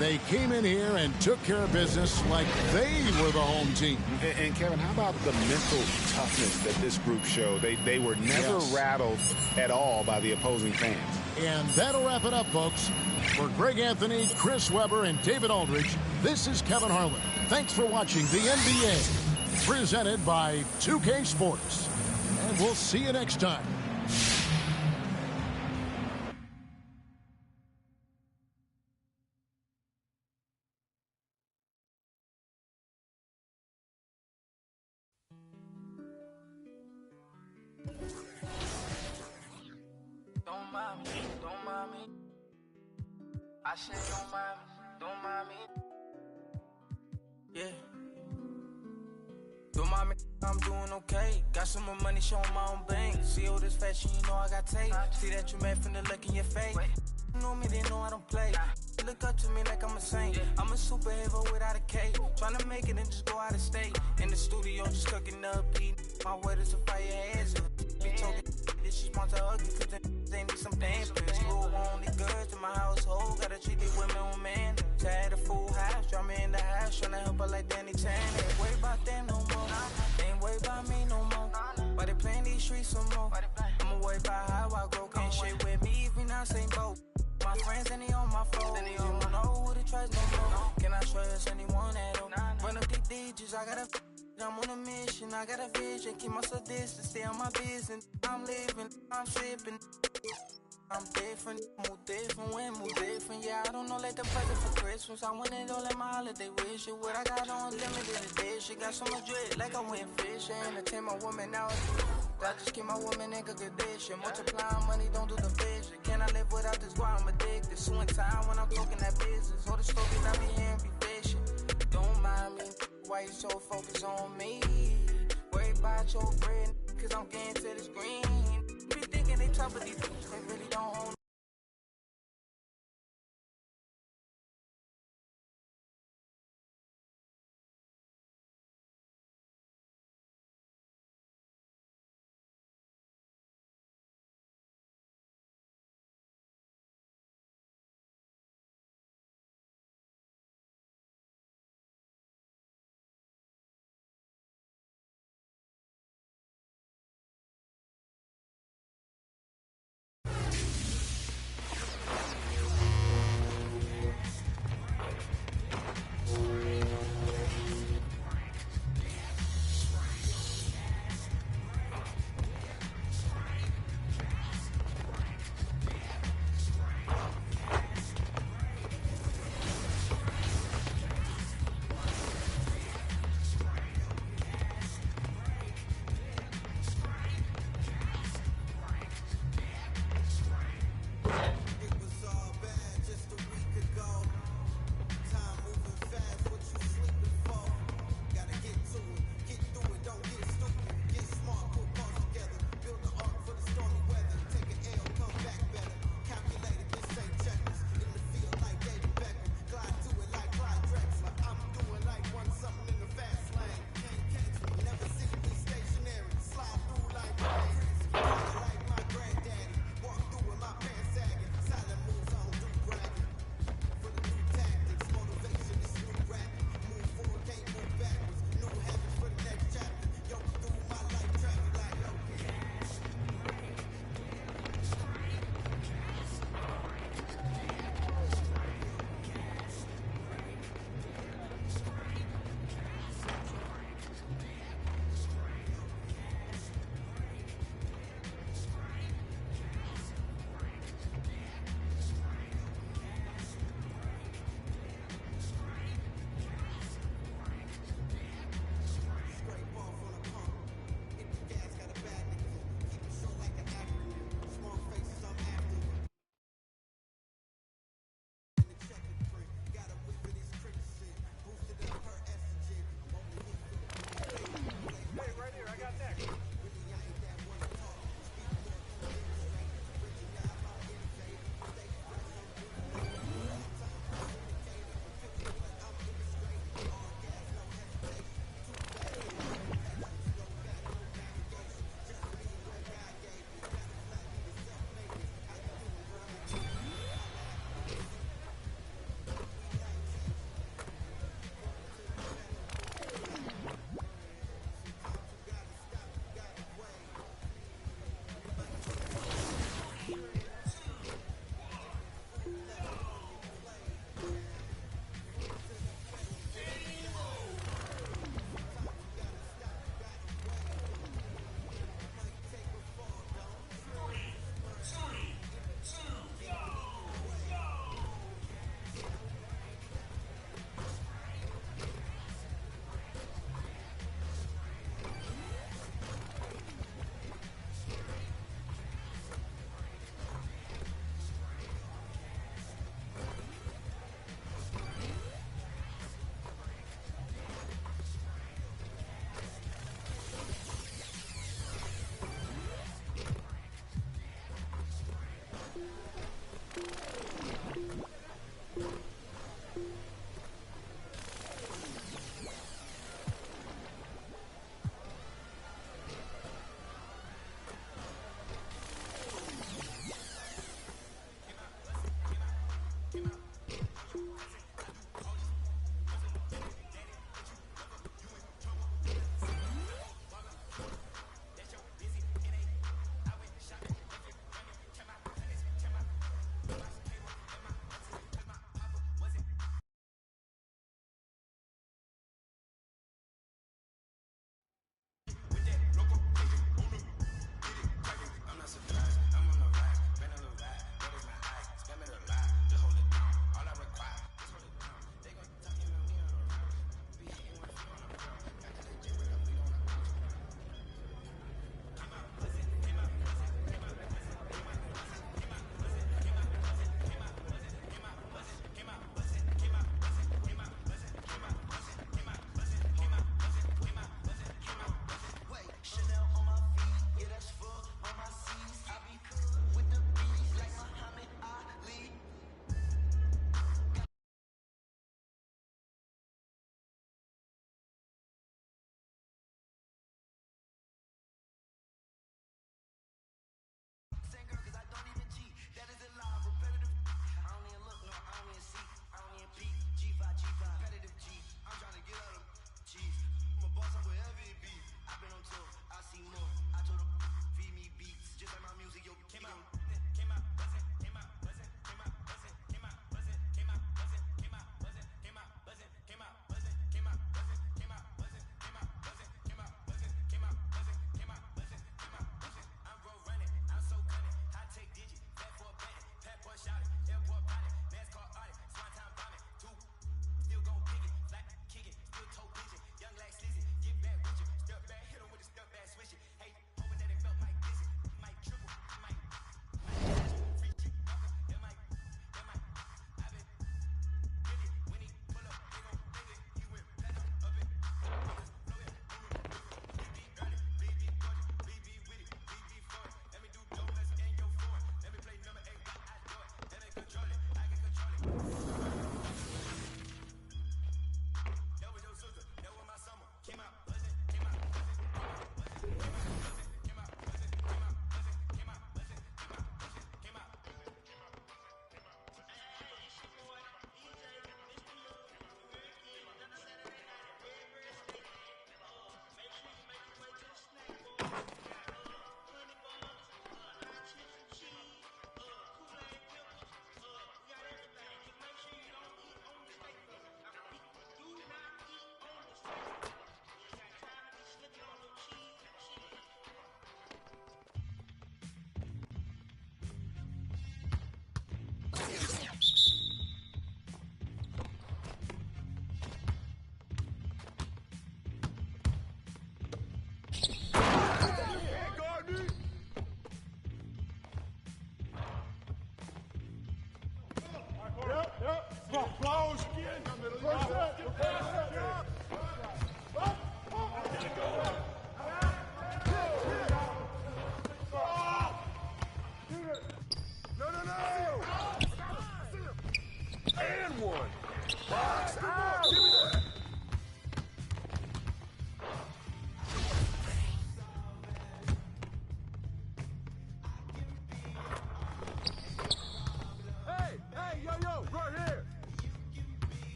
They came in here and took care of business like they were the home team. And Kevin, how about the mental toughness that this group showed? They were never rattled at all by the opposing fans. And that'll wrap it up, folks. For Greg Anthony, Chris Webber, and David Aldridge, this is Kevin Harlan. Thanks for watching the NBA, presented by 2K Sports. And we'll see you next time. Don't mind me. I said don't mind me. Yeah. Don't mind me, I'm doing okay. Got some more money, showing my own bank. See all this fashion, you know I got tape. See that you mad from the look in your face. You know me, they know I don't play. Look up to me like I'm a saint. I'm a superhero without a cape. Tryna make it and just go out of state. In the studio, just cooking up, eating. My word is a fire hazard. Be talking this shit's more to ugly, cause they need some damn pills. Rule only goods in my household. Gotta treat these women on man. Tired of full house, draw me in the house. Tryna help her like Danny Tan. Ain't worry about them no more. Ain't worry about me no more. But they playing these streets some more. I'ma worry about how I grow. Can't shit with me if we not same boat. My friends and they on my phone. You don't know who to trust no more. Can I trust anyone at all? Run up the digits, I gotta. I'm on a mission, I got a vision. Keep myself distance, stay on my business. I'm living, I'm sipping. I'm different, move different, when move different. Yeah, I don't know, like the present for Christmas. I want it all like my holiday wish. What I got on limited edition. Got so much dread, like I went fishing. Entertain my woman out. I just keep my woman in good condition. Multiplying money, don't do the vision. Can I live without this? Why I'm addicted. Suing time when I'm talking that business. All the stories I be hearing be fishing. Don't mind me, why you so focused on me? Worry about your bread, cause I'm getting to this green. Be thinking they talk, but these bitches, they really don't own.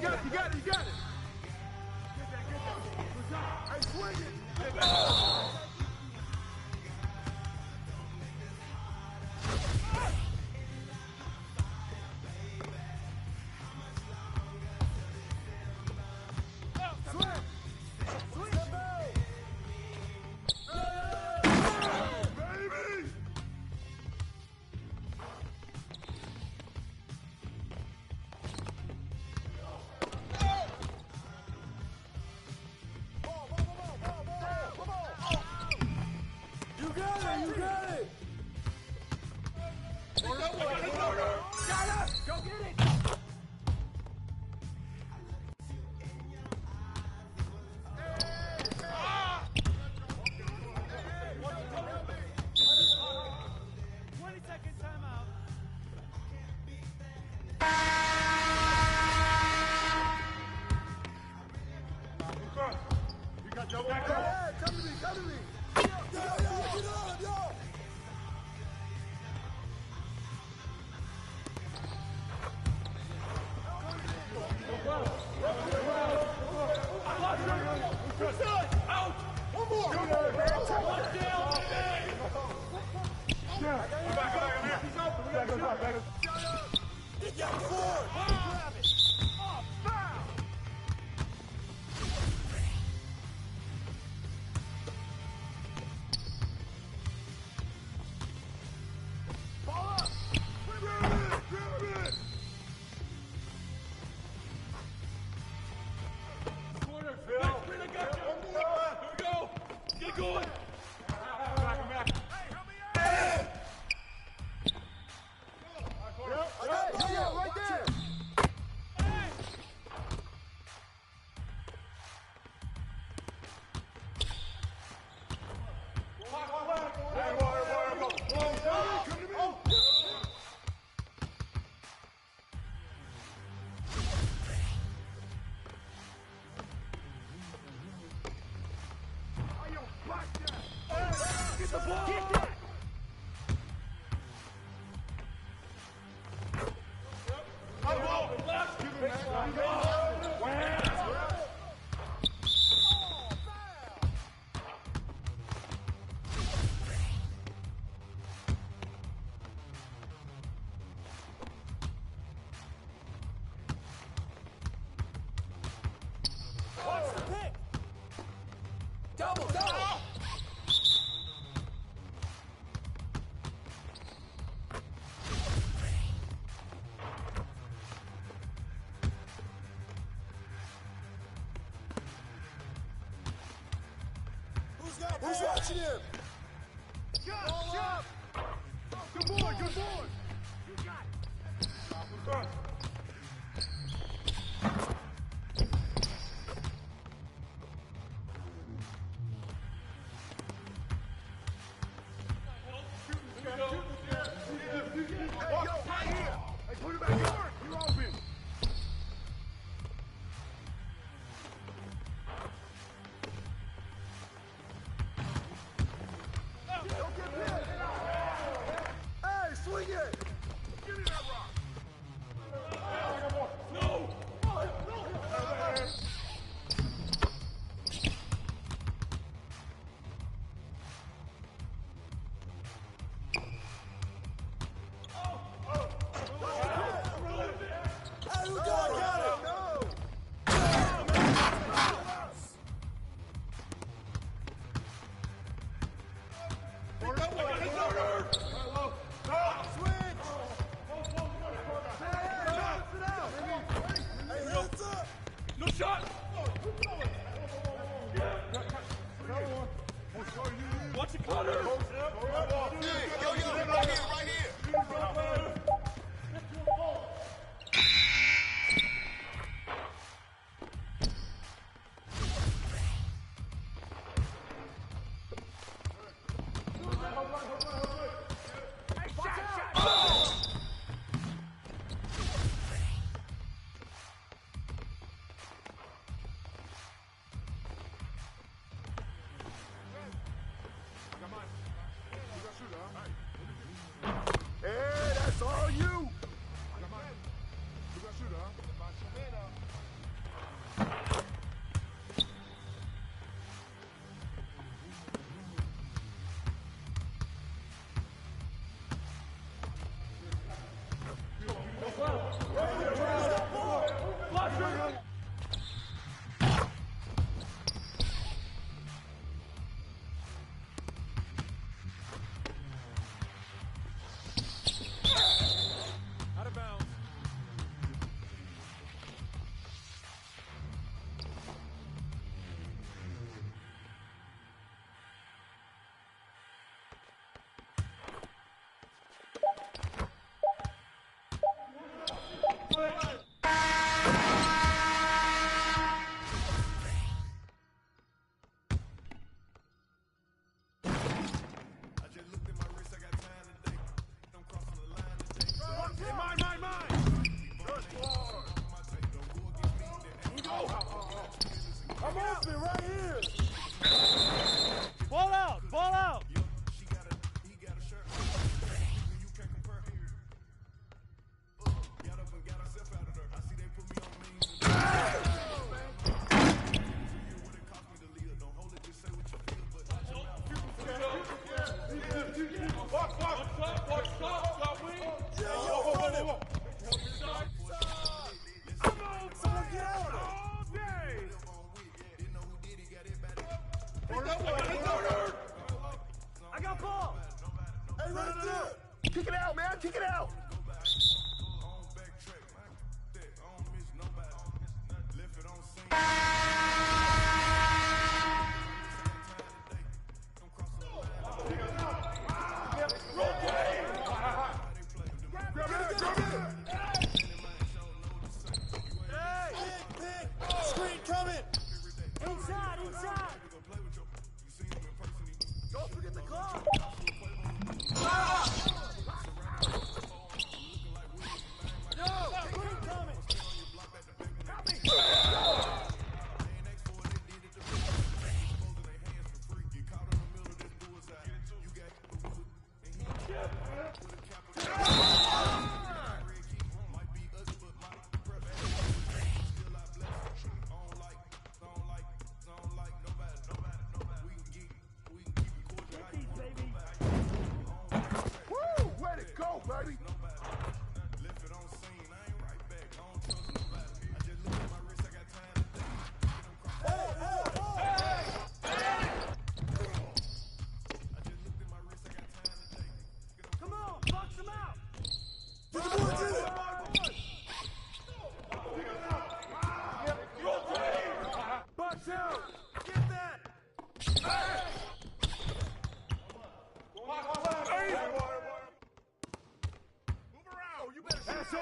got it, you got it, you got it. Get that. Hey, swing it. Who's watching him? Shot! Good boy, good boy! You got it. Hey, put it back in. You're open. Hey, swing it! Give me that rock! No! Hey, who got it? No shot! Watch it, Connor! Right here.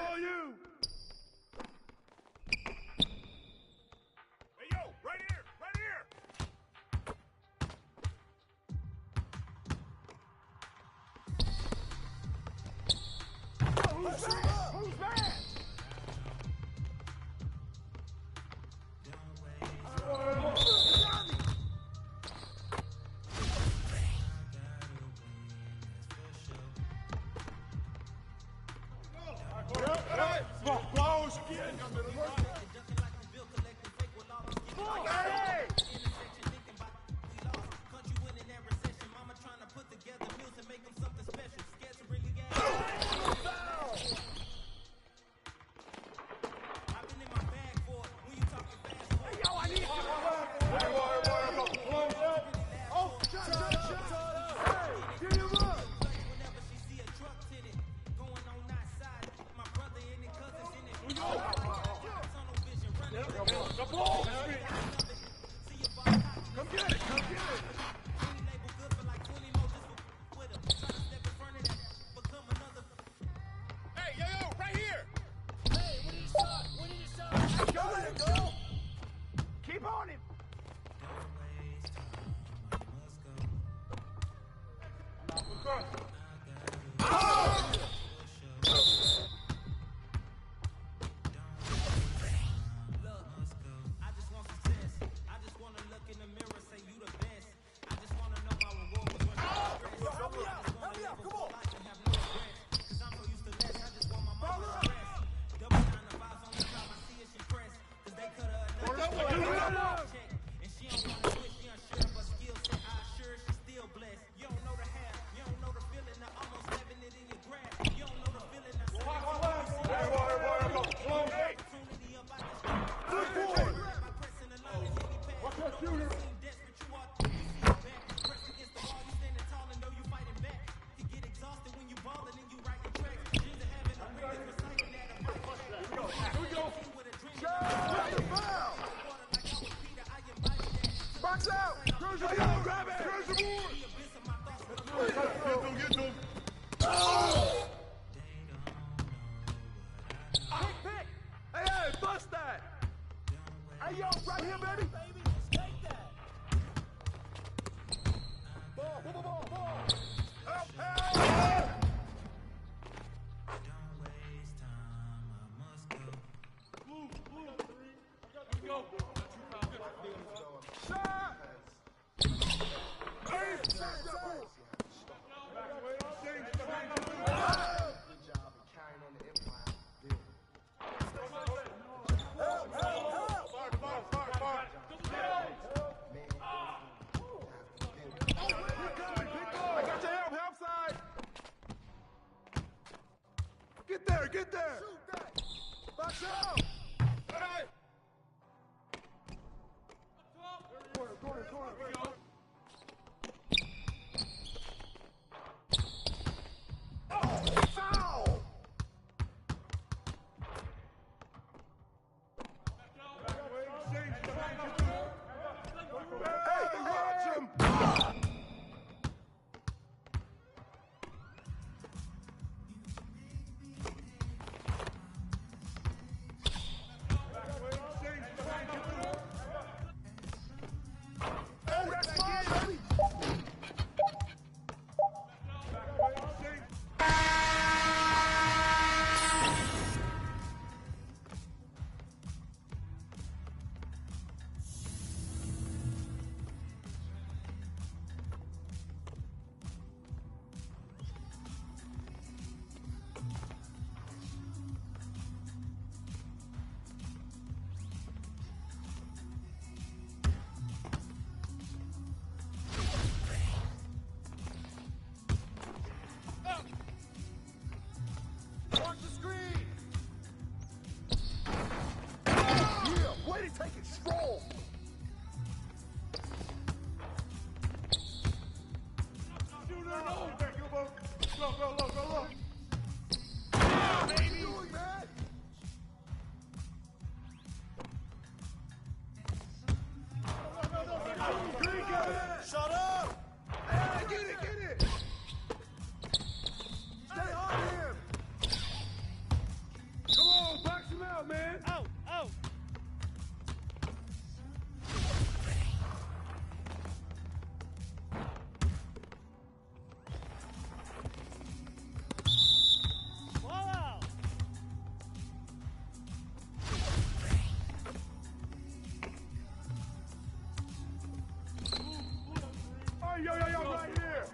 on you! Hey, yo, right here! Right here! Who's that? Who's that? Blows again. Hey! Come get it, come get it. Hey, yo, right here. Hey, what did you shot? What did you shot? Go, let him go. Keep on him. Box out! Cruiser, grab it! Cruiser, get them! Oh! Pick! Hey, bust that! Hey, yo, right here, baby! Take that! Ball! Help! Go! Shot! Get there! Box out! Hey! out, man. Out, out. Ball out. Oh, yo, right here.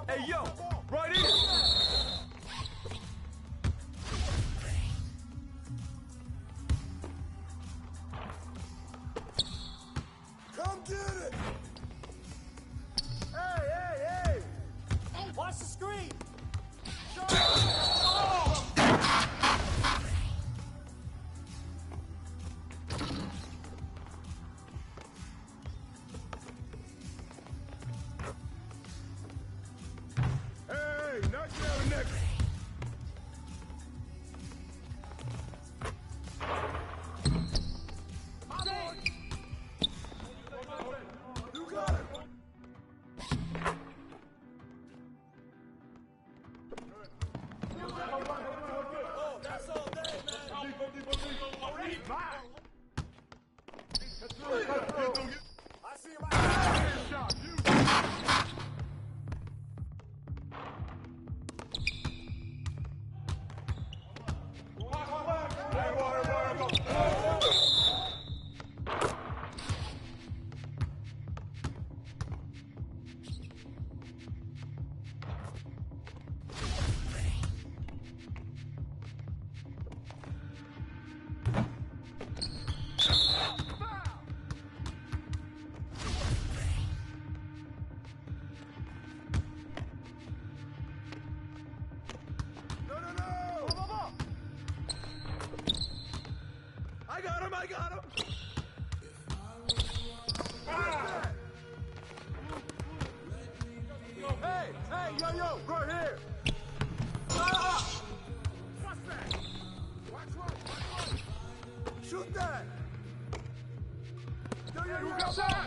Hey, yo, right here. Come get it! Hey! Watch the screen! Hey, knock down the next. You got it! Oh, that's all day, man. I see him. I got him! Hey, yo, right here! What's that? Watch. Shoot that! Yo, shot!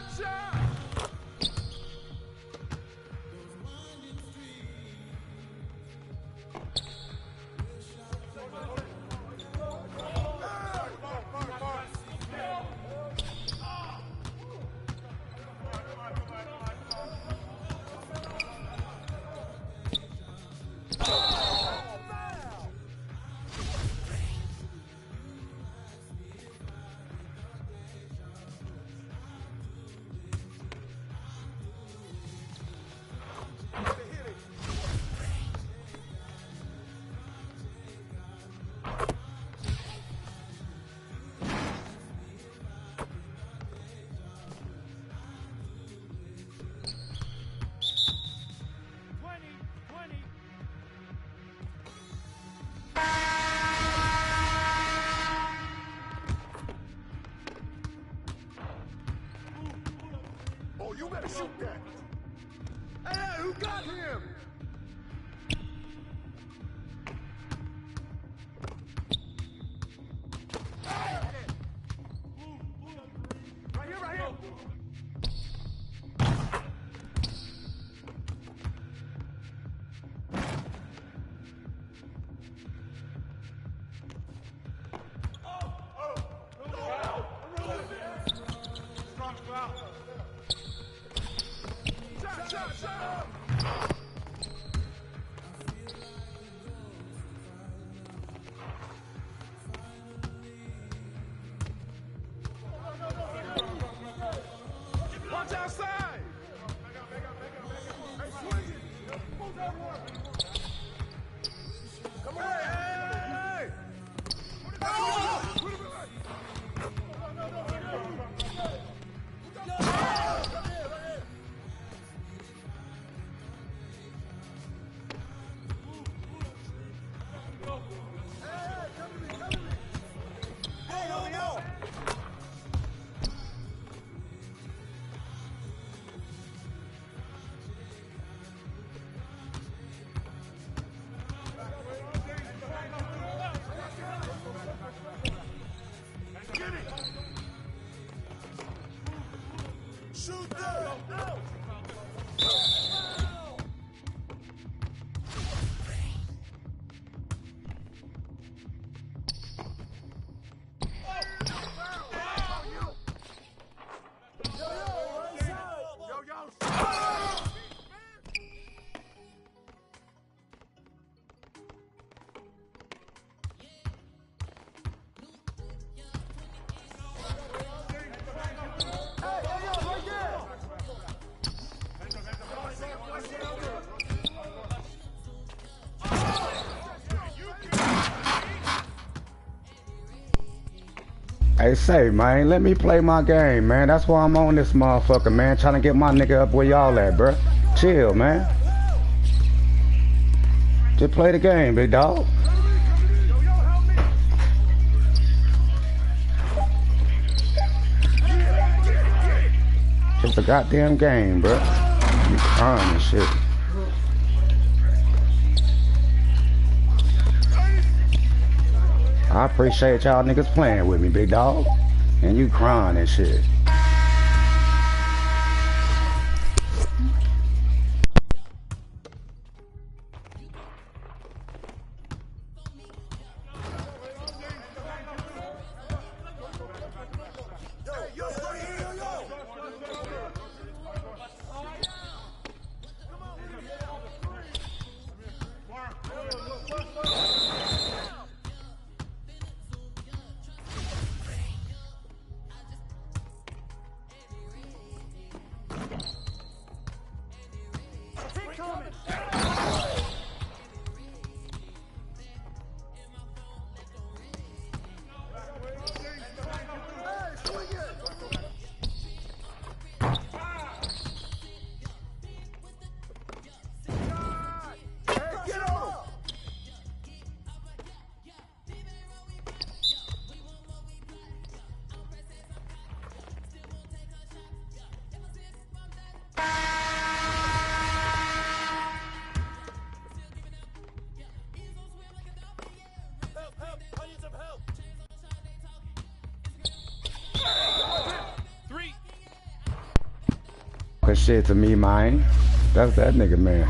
Hey, say, man, let me play my game, man. That's why I'm on this motherfucker, man. Trying to get my nigga up where y'all at, bruh. Chill, man. Just play the game, big dog. It's a goddamn game, bruh. You crying and shit. I appreciate y'all niggas playing with me, big dog. And you crying and shit. Shit to me, man. That's that nigga, man.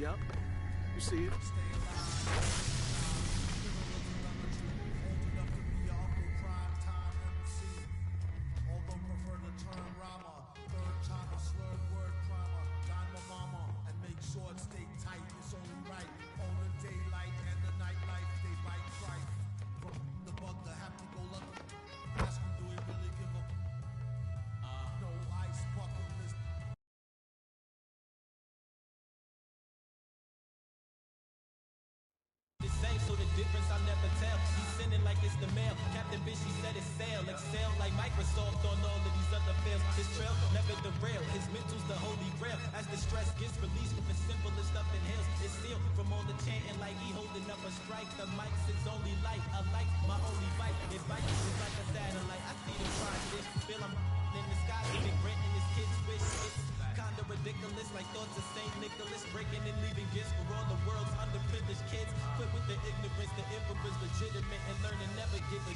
Yep. You see it. So the difference I'll never tell. He's sending like it's the mail. Captain Bitch, he said it's sail. Excel like Microsoft on all of these other fails. His trail never derail. His mental's the holy grail. As the stress gets released with the simplest stuff inhales. It's sealed from all the chanting like he holding up a strike. The mic's his only light. A light, my only fight. It bites is like a satellite. I see them trying this. Feel I'm in the sky. Even granting his kids wish. It's kinda ridiculous, like thoughts of St. Nicholas, breaking and leaving gifts for all the world's underprivileged kids. Quit with the ignorance, the emperor's legitimate, and learn to never give a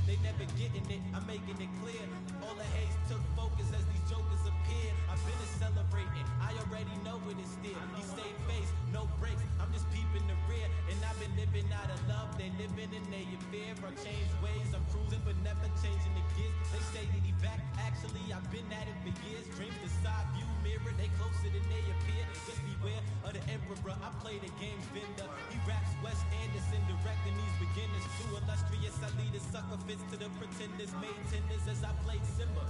they never getting it, I'm making it clear. All the haze took focus as these jokers appeared. I've been celebrating, I already know what it's still. He stayed face, no breaks, I'm just peeping the rear. And I've been living out of love, they living in their fear. I changed ways, I'm cruising but never changing the gears. They say that he back, actually I've been at it for years. Dreams the side view mirror, they closer than they appear. Just beware of the emperor, I play the game's vendor. He raps Wes Anderson, directing these beginners. Too illustrious, I lead a sucker fist to the pretenders, made tenders as I played Simba.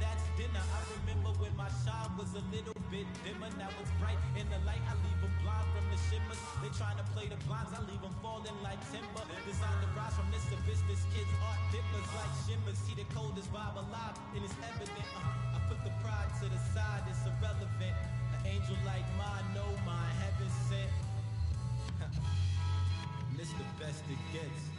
That's dinner. I remember when my shine was a little bit dimmer. Now it's bright in the light. I leave them blind from the shimmers. They trying to play the blinds. I leave them falling like timber. Designed to rise from this abyss. This kid's art dippers like shimmers. See the coldest vibe alive, and it's evident. I put the pride to the side. It's irrelevant. An angel like mine, no mine, heaven sent. And it's the best it gets.